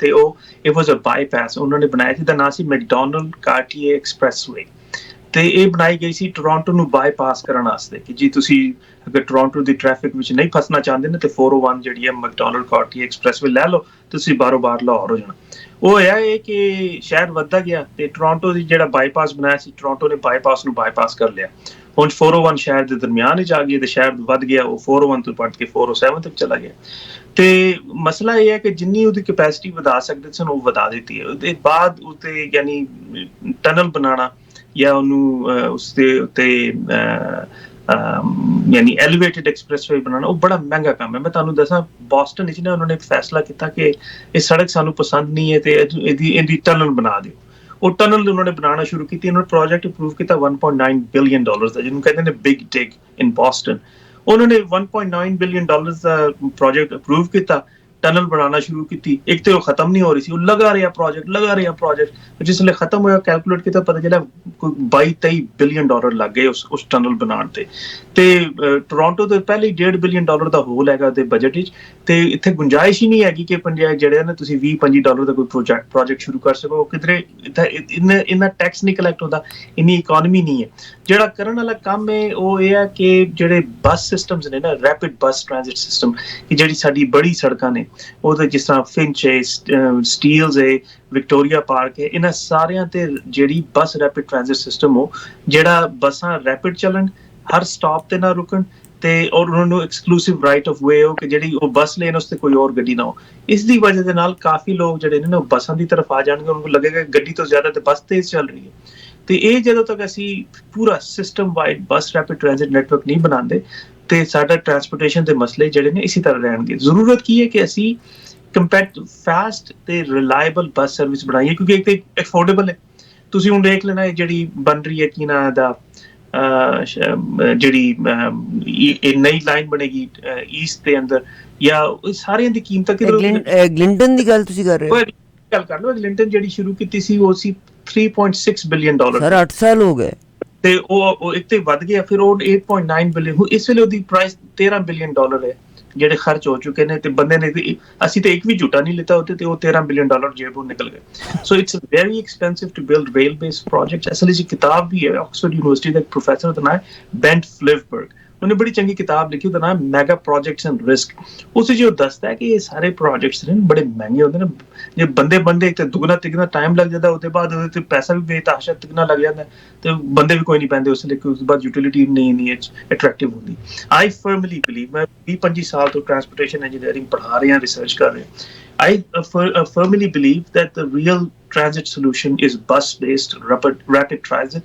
B: ਤੇ ਉਹ ਇਟ ਵਾਸ ਅ ਬਾਈਪਾਸ ਉਹਨਾਂ ਨੇ ਬਣਾਇਆ ਸੀ। ਦਾ ਨਾਂ ਸੀ ਮੈਕਡੋਨਲਡ ਕਾਰਟੀਏ ਐਕਸਪ੍ਰੈਸਵੇ। ਤੇ ਇਹ ਬਣਾਈ ਗਈ ਸੀ ਟੋਰਾਂਟੋ ਨੂੰ ਬਾਈਪਾਸ ਕਰਨ ਵਾਸਤੇ ਕਿ ਜੀ ਤੁਸੀਂ ਅਗਰ ਟੋਰਾਂਟੋ ਦੀ ਟ੍ਰੈਫਿਕ ਵਿੱਚ ਨਹੀਂ ਫਸਣਾ ਚਾਹੁੰਦੇ ਨੇ ਤੇ 401 ਜਿਹੜੀ ਹੈ ਮੈਕਡੋਨਲਡ ਕਾਰਟੀਏ ਐਕਸਪ੍ਰੈਸਵੇ ਲੈ ਲਓ, ਤੁਸੀਂ ਬਾਰੋ ਬਾਰ ਲਾਹੌਰ ਹੋ ਜਾਣਾ। ਉਹ ਹੋਇਆ ਇਹ ਕਿ ਸ਼ਹਿਰ ਵੱਧਦਾ ਗਿਆ ਤੇ ਟੋਰਾਂਟੋ ਦੀ ਜਿਹੜਾ ਬਾਈਪਾਸ ਬਣਾਇਆ ਸੀ, ਟੋਰਾਂਟੋ ਨੇ ਬਾਈਪਾਸ ਨੂੰ ਬਾਈਪਾਸ ਕਰ ਲਿਆ। ਹੁਣ 401 ਸ਼ਹਿਰ ਦੇ ਦਰਮਿਆਨ ਵਿੱਚ ਆ ਗਈ ਤੇ ਸ਼ਹਿਰ ਵੱਧ ਗਿਆ, ਉਹ 401 ਤੋਂ ਪੱਟ ਕੇ 407 ਤੱਕ ਚਲਾ ਗਿਆ। ਤੇ ਮਸਲਾ ਇਹ ਹੈ ਕਿ ਜਿੰਨੀ ਉਹਦੀ ਕੈਪੈਸਿਟੀ ਵਧਾ ਸਕਦੇ ਸਨ ਉਹ ਵਧਾ ਦਿੱਤੀ ਹੈ। ਉਹਦੇ ਬਾਅਦ ਉਤੇ ਯਾਨੀ ਟਨਲ ਬਣਾਉਣਾ ਜਾਂ ਉਹਨੂੰ ਉਸਦੇ ਉੱਤੇ ਯਾਨੀ ਐਲੀਵੇਟਡ ਐਕਸਪ੍ਰੈਸਵੇ ਬਣਾਉਣਾ ਉਹ ਬੜਾ ਮਹਿੰਗਾ ਕੰਮ ਹੈ। ਮੈਂ ਤੁਹਾਨੂੰ ਦੱਸਾਂ, ਬੋਸਟਨ ਵਿੱਚ ਨਾ ਉਹਨਾਂ ਨੇ ਫੈਸਲਾ ਕੀਤਾ ਕਿ ਇਹ ਸੜਕ ਸਾਨੂੰ ਪਸੰਦ ਨਹੀਂ ਹੈ ਤੇ ਇਹਦੀ ਟਨਲ ਬਣਾ ਦਿਓ। ਉਹ ਟਨਲ ਉਹਨਾਂ ਨੇ ਬਣਾਉਣਾ ਸ਼ੁਰੂ ਕੀਤੀ। ਉਹਨਾਂ ਨੇ ਪ੍ਰੋਜੈਕਟ ਅਪਰੂਵ ਕੀਤਾ $1.9 ਬਿਲੀਅਨ ਦਾ, ਜਿਹਨੂੰ ਕਹਿੰਦੇ ਨੇ ਬਿਗ ਡਿਗ ਇਨ ਬੋਸਟਨ। ਉਹਨਾਂ ਨੇ $1.9 ਬਿਲੀਅਨ ਦਾ ਪ੍ਰੋਜੈਕਟ ਅਪਰੂਵ ਕੀਤਾ, ਟਨਲ ਬਣਾਉਣਾ ਸ਼ੁਰੂ ਕੀਤੀ। ਇੱਕ ਤੇ ਉਹ ਖਤਮ ਨਹੀਂ ਹੋ ਰਹੀ ਸੀ, ਉਹ ਲਗਾ ਰਿਹਾ ਪ੍ਰੋਜੈਕਟ। ਜਿਸ ਵੇਲੇ ਖਤਮ ਹੋਇਆ ਕੈਲਕੂਲੇਟ ਕੀਤਾ, ਪਤਾ ਚੱਲਿਆ ਕੋਈ $22-23 ਬਿਲੀਅਨ ਲੱਗ ਗਏ ਉਸ ਟਨਲ ਬਣਾਉਣ ਤੇ। ਟੋਰਾਂਟੋ ਤੇ ਪਹਿਲੇ $1.5 ਬਿਲੀਅਨ ਦਾ ਹੋਲ ਹੈਗਾ ਉਹਦੇ ਬਜਟ ਵਿੱਚ, ਤੇ ਇੱਥੇ ਗੁੰਜਾਇਸ਼ ਹੀ ਨਹੀਂ ਹੈਗੀ ਕਿ ਪੰਜਾਬ ਜਿਹੜੇ ਨਾ ਤੁਸੀਂ $20-25 ਦਾ ਕੋਈ ਪ੍ਰੋਜੈਕਟ ਸ਼ੁਰੂ ਕਰ ਸਕੋ। ਕਿਧਰੇ ਇੰਨਾ ਟੈਕਸ ਨਹੀਂ ਕਲੈਕਟ ਹੁੰਦਾ, ਇੰਨੀ ਇਕੋਨਮੀ ਨਹੀਂ ਹੈ। ਜਿਹੜਾ ਕਰਨ ਵਾਲਾ ਕੰਮ ਹੈ ਉਹ ਇਹ ਹੈ ਕਿ ਜਿਹੜੇ ਬੱਸ ਸਿਸਟਮਸ ਨੇ ਨਾ, ਰੈਪਿਡ ਬੱਸ ਟ੍ਰਾਂਜ਼ਿਟ ਸਿਸਟਮ, ਕਿ ਜਿਹੜੀ ਸਾਡੀ ਬੜੀ ਸੜਕਾਂ ਨੇ ਉਹਦੇ ਜਿਸ ਤਰ੍ਹਾਂ ਫਿੰਚ ਹੈ, ਸਟੀਲਸ ਹੈ, ਵਿਕਟੋਰੀਆ ਪਾਰਕ ਹੈ, ਇਹਨਾਂ ਸਾਰਿਆਂ ਤੇ ਜਿਹੜੀ ਬੱਸ ਰੈਪਿਡ ਟ੍ਰਾਂਜ਼ਿਟ ਸਿਸਟਮ ਹੋ, ਜਿਹੜਾ ਬੱਸਾਂ ਰੈਪਿਡ ਚੱਲਣ, ਹਰ ਸਟਾਪ ਤੇ ਨਾ ਰੁਕਣ, ਤੇ ਔਰ ਉਹਨਾਂ ਨੂੰ ਐਕਸਕਲੂਸਿਵ ਰਾਈਟ ਆਫ ਵੇ ਹੋ ਕਿ ਜਿਹੜੀ ਉਹ ਬੱਸ ਲੈਣ ਉਸ ਤੇ ਕੋਈ ਹੋਰ ਗੱਡੀ ਨਾ ਹੋ। ਇਸ ਦੀ ਵਜ੍ਹਾ ਦੇ ਨਾਲ ਕਾਫੀ ਲੋਕ ਜਿਹੜੇ ਨੇ ਨਾ ਉਹ ਬੱਸਾਂ ਦੀ ਤਰਫ ਆ ਜਾਣਗੇ, ਉਹਨਾਂ ਨੂੰ ਲੱਗੇਗਾ ਗੱਡੀ ਤੋਂ ਜ਼ਿਆਦਾ ਤੇ ਬੱਸ ਤੇਜ਼ ਚੱਲ ਰਹੀ ਹੈ। ਤੇ ਇਹ ਜਦੋਂ ਤੱਕ ਅਸੀਂ ਪੂਰਾ ਸਿਸਟਮ ਵਾਈਡ ਬੱਸ ਰੈਪਿਡ ਟ੍ਰਾਂਜ਼ਿਟ ਨੈਟਵਰਕ ਨਹੀਂ ਬਣਾਉਂਦੇ ਤੇ ਸਾਡਾ ਟਰਾਂਸਪੋਰਟੇਸ਼ਨ ਦੇ ਮਸਲੇ ਜਿਹੜੇ ਨੇ ਇਸੇ ਤਰ੍ਹਾਂ ਰਹਿਣਗੇ। ਜ਼ਰੂਰਤ ਕੀ ਹੈ ਕਿ ਅਸੀਂ ਫਾਸਟ ਤੇ ਰਿਲਾਇਬਲ ਬੱਸ ਸਰਵਿਸ ਬਣਾਈਏ, ਕਿਉਂਕਿ ਇੱਕ ਤੇ ਅਫੋਰਡੇਬਲ ਹੈ। ਤੁਸੀਂ ਹੁਣ ਦੇਖ ਲੈਣਾ ਜਿਹੜੀ ਬਣ ਰਹੀ ਹੈ ਕੀ ਨਾ ਦਾ ਜਿਹੜੀ ਨਈ ਲਾਈਨ ਬਣੇਗੀ ਈਸਟ ਦੇ ਅੰਦਰ, ਜਾਂ ਸਾਰਿਆਂ ਦੀ ਕੀਮਤਾਂ
A: ਗਲਿੰਟਨ ਦੀ ਗੱਲ ਤੁਸੀਂ ਕਰ ਰਹੇ ਹੋ?
B: ਗੱਲ ਕਰ ਲਓ, ਗਲਿੰਟਨ ਜਿਹੜੀ ਸ਼ੁਰੂ ਕੀਤੀ ਸੀ ਉਹ ਸੀ $3.6 ਬਿਲੀਅਨ।
A: ਸਰ 8 ਸਾਲ ਹੋ ਗਏ
B: ਤੇ ਉਹ ਇੱਕ ਤੇ ਵੱਧ ਗਿਆ, ਫਿਰ ਉਹ 8.9 ਬਿਲੀਅਨ। ਇਸ ਵੇਲੇ ਉਹਦੀ ਪ੍ਰਾਈਸ $13 ਬਿਲੀਅਨ ਹੈ ਜਿਹੜੇ ਖਰਚ ਹੋ ਚੁੱਕੇ ਨੇ। ਤੇ ਬੰਦੇ ਨੇ ਅਸੀਂ ਤੇ ਇੱਕ ਵੀ ਝੂਟਾ ਨਹੀਂ ਲਿੱਤਾ ਉੱਤੇ ਤੇ ਉਹ $13 ਬਿਲੀਅਨ ਜੇਬੋਂ ਨਿਕਲ ਗਏ। So it's very expensive to build rail based projects. ਅਸਲ ਵਿੱਚ ਕਿਤਾਬ ਵੀ ਹੈ, ਆਕਸਫੋਰਡ ਯੂਨੀਵਰਸਿਟੀ ਦਾ ਪ੍ਰੋਫੈਸਰ ਦਾ ਨਾਮ ਬੈਂਟ ਫਲਿਵਬਰਗ, ਉਹਨੇ ਬੜੀ ਚੰਗੀ ਕਿਤਾਬ ਲਿਖੀ, ਉਹਦਾ ਨਾਮ ਮੈਗਾ ਪ੍ਰੋਜੈਕਟਸ ਐਂਡ ਰਿਸਕ। ਉਸ ਵਿੱਚ ਉਹ ਦੱਸਦਾ ਹੈ ਕਿ ਇਹ ਸਾਰੇ ਪ੍ਰੋਜੈਕਟਸ ਨੇ ਬੜੇ ਮਹਿੰਗੇ ਹੁੰਦੇ ਨੇ। ਜੇ ਬੰਦੇ ਤੇ ਦੁਗਣਾ ਤਿਗਣਾ ਟਾਈਮ ਲੱਗ ਜਾਂਦਾ, ਉਹਦੇ ਬਾਅਦ ਉਹਦੇ ਤੇ ਪੈਸਾ ਵੀ ਬੇਤਹਾਸ਼ਾ ਤਿਗਣਾ ਲੱਗ ਜਾਂਦਾ ਤੇ ਬੰਦੇ ਵੀ ਕੋਈ ਨਹੀਂ ਪੈਂਦੇ ਉਸ ਲਈ, ਉਸ ਤੋਂ ਬਾਅਦ ਯੂਟਿਲਿਟੀ ਨਹੀਂ ਅਟਰੈਕਟਿਵ ਹੁੰਦੀ। ਆਈ ਫਰਮਲੀ ਬਿਲੀਵ, ਮੈਂ 20-25 ਸਾਲ ਤੋਂ ਟਰਾਂਸਪੋਰਟੇਸ਼ਨ ਇੰਜੀਨੀਅਰਿੰਗ ਪੜ੍ਹਾ ਰਿਹਾ, ਰਿਸਰਚ ਕਰ ਰਿਹਾ। I firmly believe that the real transit solution is bus-based rapid transit,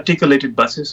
B: articulated buses,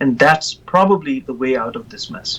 B: and that's probably the way out of this mess.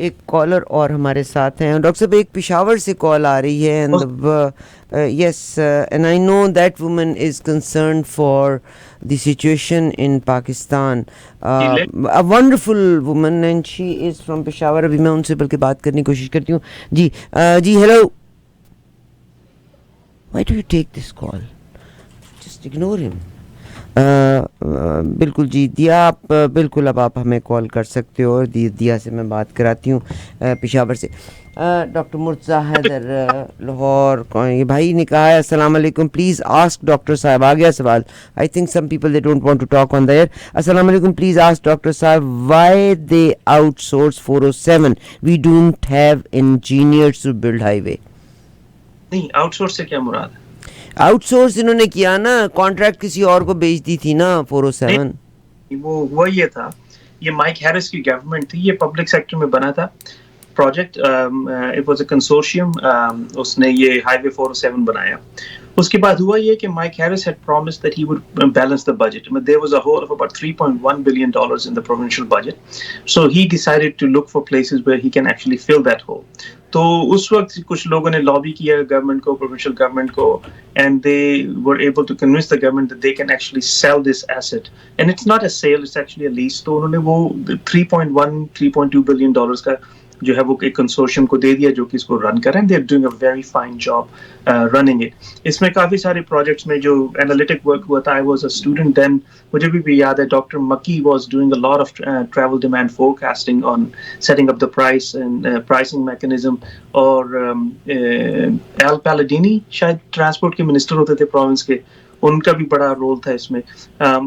A: ایک کالر اور ہمارے ساتھ ہیں. ڈاکٹر صاحب ایک پشاور سے کال آ رہی ہے. Yes, and I know that woman is concerned for the situation in Pakistan. A wonderful woman and she is from Peshawar. ابھی میں ان سے بلکہ بات کرنے کی کوشش کرتی ہوں. جی hello. Why do you take this call? Just ignore him. بالکل جی دیا آپ بالکل اب آپ ہمیں کال کر سکتے ہو. دیا سے میں بات کراتی ہوں پشاور سے. ڈاکٹر مرتضیٰ حیدر لاہور یہ بھائی نے کہا ہے السلام علیکم پلیز آسک ڈاکٹر صاحب. آ گیا سوال. I think some people they don't want to talk on the air. السلام علیکم پلیز آسک ڈاکٹر صاحب why they outsource 407. We don't have engineers to build highway.
B: نہیں آؤٹ سورس سے کیا مراد ہے؟
A: آؤٹ سورس انہوں نے کیا نا, کانٹریکٹ کسی اور کو بیچ دی تھی نا 407.
B: وہ ہوا یہ تھا, یہ مائک ہیرس کی گورنمنٹ تھی, یہ پبلک سیکٹر میں بنا تھا project. It was a consortium. اس نے یہ ہائی وے 407 بنایا. اس کے بعد ہوا یہ کہ Mike Harris had promised that he would balance the budget. There was a hole of about $3.1 billion in the provincial budget. So he decided to look for places where he can actually fill that hole. تو اس وقت کچھ لوگوں نے lobby کیا government کو, provincial government کو, and they were able to convince the government that they can actually sell this asset. And it's not a sale, it's actually a lease. تو انہوں نے وہ 3.2 billion dollars کا جو ہے وہ ایک کنسورشیم کو دے دیا جو کہ اس کو رن کریں. They are doing a very fine job running it. اس میں کافی سارے پروجیکٹس میں جو انالیٹک ورک ہوا تھا. I was a student then. مجھے بھی یاد ہے ڈاکٹر مکی was doing a lot of travel demand forecasting on setting up the price and pricing mechanism. اور ایل پیلاڈینی شاید ٹرانسپورٹ کے منسٹر ہوتے تھے پروونس کے, ان کا بھی بڑا رول تھا اس میں.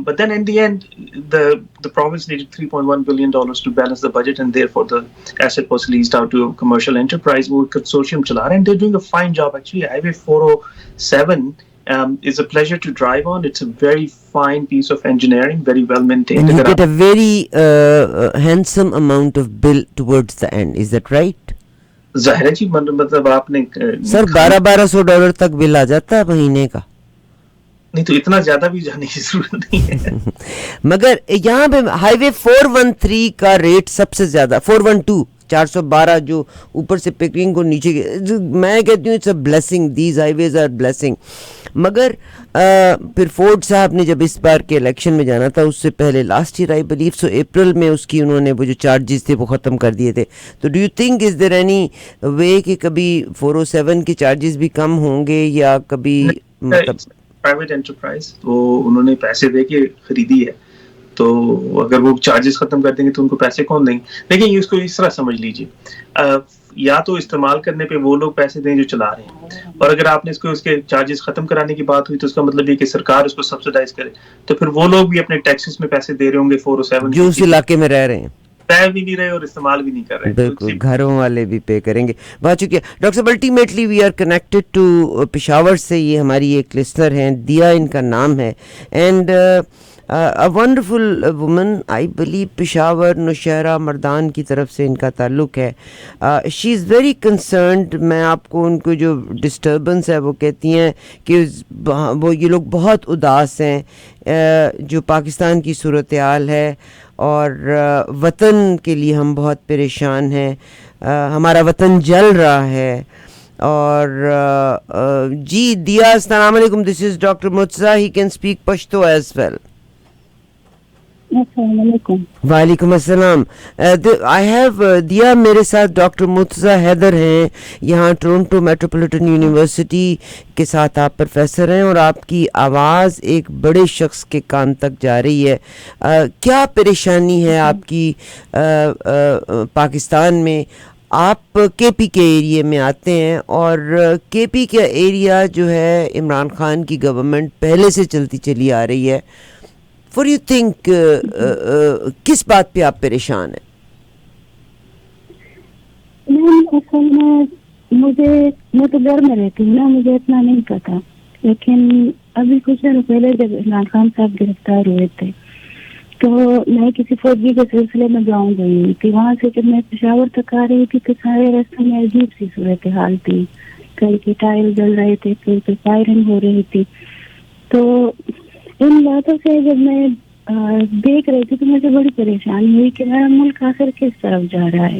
B: But then in the end, the province needed $3.1 billion to balance the budget, and therefore the asset was leased out to a commercial enterprise. وہ consortium چلا رہے ہیں. They're doing a fine job actually. Highway 407 is a pleasure to drive on. It's a very fine piece of engineering, very well maintained.
A: And you get a very handsome amount of bill towards the end. Is that right?
B: ظاہر ہے جی, مطلب آپ نے
A: سر $1,200 تک بل آ جاتا ہے مہینے کا.
B: نہیں تو اتنا زیادہ بھی جانے کی ضرورت نہیں ہے.
A: مگر یہاں پہ ہائی وے 413 کا ریٹ سب سے زیادہ, 412 جو اوپر سے پکرنگ کو نیچے, میں کہتی ہوں it's a blessing, these highways are blessing. مگر پھر فورڈ صاحب نے جب اس بار کے الیکشن میں جانا تھا, اس سے پہلے last year I believe so April میں اس کی انہوں نے وہ جو چارجز تھے وہ ختم کر دیے تھے. تو do you think is there any way کہ کبھی 407 کے چارجز بھی کم ہوں گے یا کبھی مطلب
B: پرائیویٹ انٹرپرائز تو انہوں نے پیسے دے کے خریدی ہے, تو اگر وہ چارجز ختم کر دیں گے تو ان کو پیسے کون دیں گے؟ لیکن اس کو اس طرح سمجھ لیجیے, یا تو استعمال کرنے پہ وہ لوگ پیسے دیں جو چلا رہے ہیں, اور اگر آپ نے اس کے چارجز ختم کرانے کی بات ہوئی تو اس کا مطلب یہ کہ سرکار اس کو سبسڈائز کرے, تو پھر وہ لوگ بھی اپنے ٹیکسز میں پیسے دے رہے ہوں گے 407
A: جو اس علاقے میں رہ رہے ہیں,
B: پے بھی نہیں رہے اور استعمال بھی نہیں کر رہے.
A: بالکل, گھروں والے بھی پے کریں گے. بہت شکریہ ڈاکٹر صاحب. Ultimately we are connected to Peshawar سے. یہ ہماری ایک لسنر ہیں, دیا ان کا نام ہے, and a wonderful woman, I believe Peshawar Nowshera Mardan کی طرف سے ان کا تعلق ہے. she is very concerned. میں آپ کو ان کو جو ڈسٹربنس ہے وہ کہتی ہیں کہ وہ یہ لوگ بہت اداس ہیں جو پاکستان کی صورتحال ہے, اور وطن کے لیے ہم بہت پریشان ہیں, ہمارا وطن جل رہا ہے. اور جی دیا السلام علیکم, this is doctor Murtaza, he can speak Pashto as well.
E: السلام علیکم.
A: وعلیکم السلام. آئی ہیو دیا, میرے ساتھ ڈاکٹر مرتضیٰ حیدر ہیں, یہاں ٹورنٹو میٹروپولیٹن یونیورسٹی کے ساتھ آپ پروفیسر ہیں, اور آپ کی آواز ایک بڑے شخص کے کان تک جا رہی ہے. کیا پریشانی ہے آپ کی پاکستان میں؟ آپ کے پی کے ایریے میں آتے ہیں, اور کے پی کا ایریا جو ہے عمران خان کی گورنمنٹ پہلے سے چلتی چلی آ رہی ہے. What do you think, کس بات پہ آپ پریشان ہیں؟
E: اصل میں تو گھر میں رہتی ہوں نا, مجھے اتنا نہیں پتا, لیکن ابھی کچھ دن پہلے جب عمران خان صاحب گرفتار ہوئے تھے تو میں کسی فوجی کے سلسلے میں گاؤں گئی ہوئی تھی. وہاں سے جب میں پشاور تک آ رہی تھی تو سارے راستے میں عجیب سی صورتحال تھی, کئی کے ٹائر جل رہے تھے, کئی پہ فائرنگ ہو رہی تھی. تو ان باتوں سے جب میں دیکھ رہی تھی تو مجھے بڑی پریشانی ہوئی کہ میرا ملک آخر کس طرف جا رہا ہے.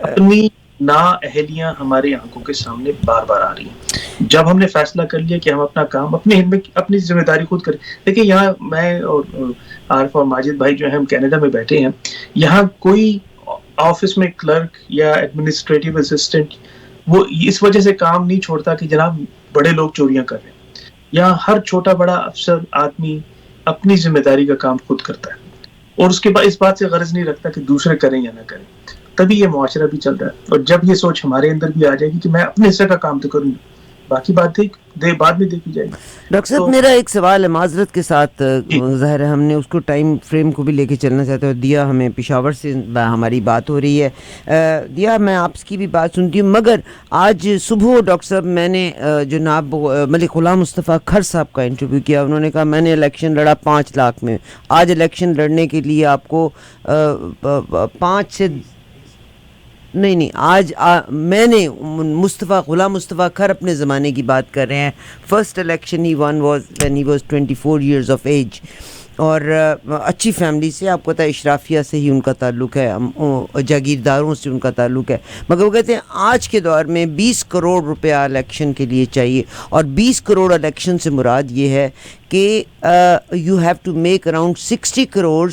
B: اپنی نااہلیاں ہماری آنکھوں کے سامنے بار بار آ رہی ہیں. جب ہم نے فیصلہ کر لیا کہ ہم اپنا کام اپنی ذمہ داری خود کریں. دیکھیں یہاں میں اور عارف اور ماجد بھائی جو ہیں ہم کینیڈا میں بیٹھے ہیں, یہاں کوئی آفس میں کلرک یا ایڈمنسٹریٹو اسسٹنٹ وہ اس وجہ سے کام نہیں چھوڑتا کہ جناب بڑے لوگ چوریاں کر رہے ہیں. یہاں ہر چھوٹا بڑا افسر آدمی اپنی ذمہ داری کا کام خود کرتا ہے اور اس کے بعد اس بات سے غرض نہیں رکھتا کہ دوسرے کریں یا نہ کریں. تبھی یہ معاشرہ بھی چل رہا ہے. اور جب یہ سوچ ہمارے اندر بھی آ جائے گی کہ میں اپنے حصے کا کام تو کروں گا, باقی بات بعد میں دیکھی جائے گی.
A: ڈاکٹر صاحب میرا ایک سوال ہے معذرت کے ساتھ, ظاہر ہے ہم نے اس کو ٹائم فریم کو بھی لے کے چلنا چاہتے ہیں. دیا ہمیں پشاور سے ہماری بات ہو رہی ہے. دیا میں آپ کی بھی بات سنتی ہوں, مگر آج صبح ڈاکٹر صاحب میں نے جناب ملک غلام مصطفیٰ کھر صاحب کا انٹرویو کیا. انہوں نے کہا میں نے الیکشن لڑا 5 لاکھ میں. آج الیکشن لڑنے کے لیے آپ کو 5 سے نہیں آج میں نے غلام مصطفیٰ کھر اپنے زمانے کی بات کر رہے ہیں. First election he won was when he was 24 years of age, اور اچھی فیملی سے, آپ کو پتہ ہے اشرافیہ سے ہی ان کا تعلق ہے, جاگیرداروں سے ان کا تعلق ہے. مگر وہ کہتے ہیں آج کے دور میں 20 کروڑ روپیہ الیکشن کے لیے چاہیے, اور 20 کروڑ الیکشن سے مراد یہ ہے کہ you have to make around 60 crore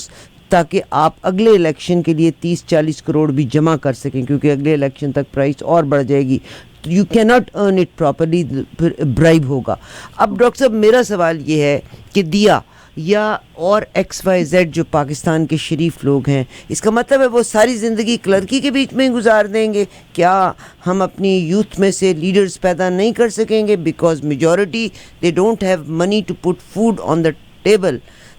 A: تاکہ آپ اگلے الیکشن کے لیے 30-40 کروڑ بھی جمع کر سکیں, کیونکہ اگلے الیکشن تک پرائس اور بڑھ جائے گی. یو کی ناٹ ارن اٹ پراپرلی, پھر برائب ہوگا. اب ڈاکٹر صاحب میرا سوال یہ ہے کہ دیا یا اور XYZ جو پاکستان کے شریف لوگ ہیں, اس کا مطلب ہے وہ ساری زندگی کلرکی کے بیچ میں گزار دیں گے؟ کیا ہم اپنی یوتھ میں سے لیڈرز پیدا نہیں کر سکیں گے؟ Because majority they don't have money to put food on the table.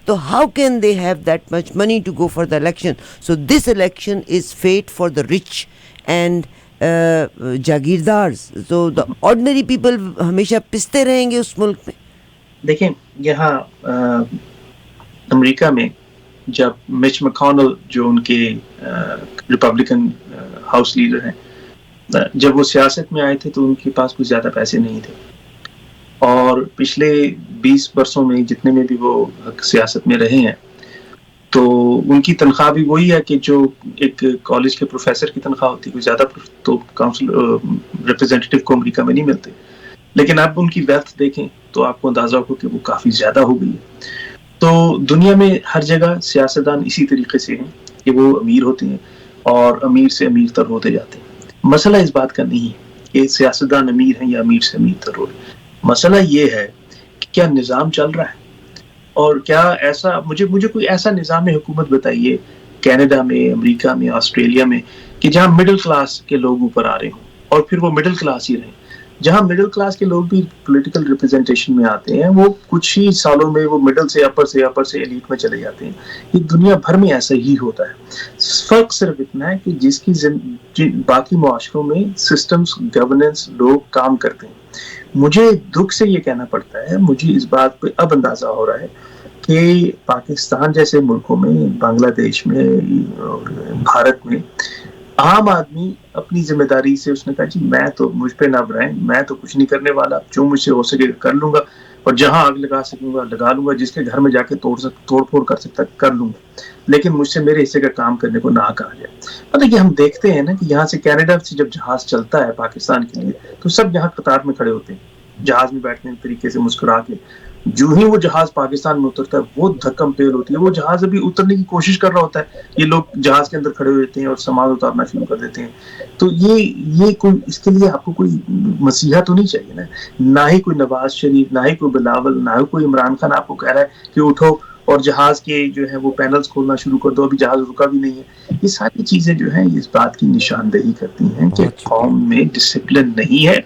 A: So how can they have that much money to go for the election? So this election is fate for the rich and jagirdars. So the ordinary people ہمیشہ پستے رہیں گے اس ملک میں.
B: دیکھیں یہاں امریکہ میں جب مچ مکونل جو ان کے ریپبلکن ہاؤس لیڈر ہیں, جب وہ سیاست میں آئے تھے تو ان کے پاس کچھ زیادہ پیسے نہیں تھے, اور پچھلے 20 برسوں میں جتنے میں بھی وہ سیاست میں رہے ہیں تو ان کی تنخواہ بھی وہی ہے کہ جو ایک کالج کے پروفیسر کی تنخواہ ہوتی ہے. کوئی زیادہ تو کاؤنسل ریپرزینٹیٹیو کو امریکہ میں نہیں ملتے. لیکن اب ان کی ویلتھ دیکھیں تو آپ کو اندازہ ہو کہ وہ کافی زیادہ ہو گئی ہے. تو دنیا میں ہر جگہ سیاستدان اسی طریقے سے ہیں کہ وہ امیر ہوتے ہیں اور امیر سے امیر تر ہوتے جاتے ہیں. مسئلہ اس بات کا نہیں ہے کہ سیاستدان امیر ہیں یا امیر سے امیر تر ہو رہے ہیں. مسئلہ یہ ہے کہ کیا نظام چل رہا ہے, اور کیا ایسا مجھے کوئی ایسا نظام حکومت بتائیے کینیڈا میں, امریکہ میں, آسٹریلیا میں, کہ جہاں مڈل کلاس کے لوگ اوپر آ رہے ہوں اور پھر وہ مڈل کلاس ہی رہیں. جہاں مڈل کلاس کے لوگ بھی پولیٹیکل ریپرزنٹیشن میں آتے ہیں وہ کچھ ہی سالوں میں وہ مڈل سے اپر سے ایلیٹ میں چلے جاتے ہیں. یہ دنیا بھر میں ایسا ہی ہوتا ہے. فرق صرف اتنا ہے کہ جس کی باقی معاشروں میں سسٹمز گورننس لوگ کام کرتے ہیں. مجھے دکھ سے یہ کہنا پڑتا ہے, مجھے اس بات پہ اب اندازہ ہو رہا ہے کہ پاکستان جیسے ملکوں میں, بنگلہ دیش میں اور بھارت میں عام آدمی اپنی ذمہ داری سے اس نے کہا جی میں تو مجھ پہ نہ برائیں, میں تو کچھ نہیں کرنے والا, جو مجھ سے ہو سکے کر لوں گا, اور جہاں آگ لگا سکوں گا لگا لوں گا, جس کے گھر میں جا کے توڑ پھوڑ کر سکتا کر لوں گا, لیکن مجھ سے میرے حصے کا کام کرنے کو نہ کہا جائے. مطلب کہ ہم دیکھتے ہیں نا کہ یہاں سے کینیڈا سے جب جہاز چلتا ہے پاکستان کے لیے تو سب یہاں قطار میں کھڑے ہوتے ہیں جہاز میں بیٹھنے طریقے سے مسکرا کے. جو ہی وہ جہاز پاکستان میں اترتا ہے وہ دھکم پیل ہوتی ہے. وہ جہاز ابھی اترنے کی کوشش کر رہا ہوتا ہے, یہ لوگ جہاز کے اندر کھڑے ہوتے ہیں اور سامان اتارنا شروع کر دیتے ہیں. تو یہ کوئی اس کے لیے آپ کو کوئی مسیحا تو نہیں چاہیے نا, نہ ہی کوئی نواز شریف, نہ ہی کوئی بلاول, نہ ہی کوئی عمران خان آپ کو کہہ رہا ہے کہ اٹھو اور جہاز کے جو ہے وہ پینلز کھولنا شروع کر دو, ابھی جہاز رکا بھی نہیں ہے. یہ ساری چیزیں جو ہیں اس بات کی نشاندہی کرتی ہیں کہ قوم میں ڈسپلن نہیں ہے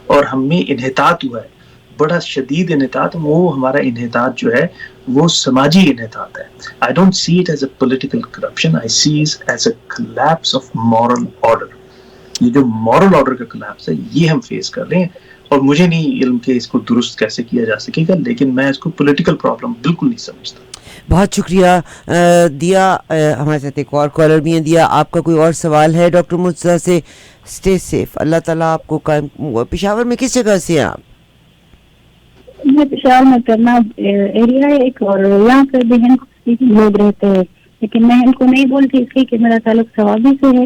B: اور ہم میں انحطاط ہوا ہے, بڑا شدید انحطاط. وہ ہمارا انحطاط جو ہے وہ سماجی انحطاط ہے. I don't see it as a political corruption, I see it as a collapse of moral order. یہ جو moral order کا collapse ہے یہ ہم فیس کر رہے ہیں, اور مجھے نہیں علم کہ اس کو درست کیسے کیا جا سکے گا, لیکن میں اس کو پولیٹیکل پرابلم بالکل نہیں سمجھتا.
A: بہت شکریہ. دیا ہمارے ساتھ ایک اور کالر بھی ہیں. دیا آپ کا کوئی اور سوال ہے ڈاکٹر مرتضیٰ سے؟ اسٹے سیف, اللہ تعالیٰ آپ کو قائم. پشاور میں کس جگہ سے ہیں آپ؟
E: میں پشاور میں کرنا ایریا ہے ایک, اور یہاں پر بھی ہند لوگ رہتے ہیں, لیکن میں ان کو نہیں بولتی اس لیے کہ میرا تعلق ثوابی سے ہے.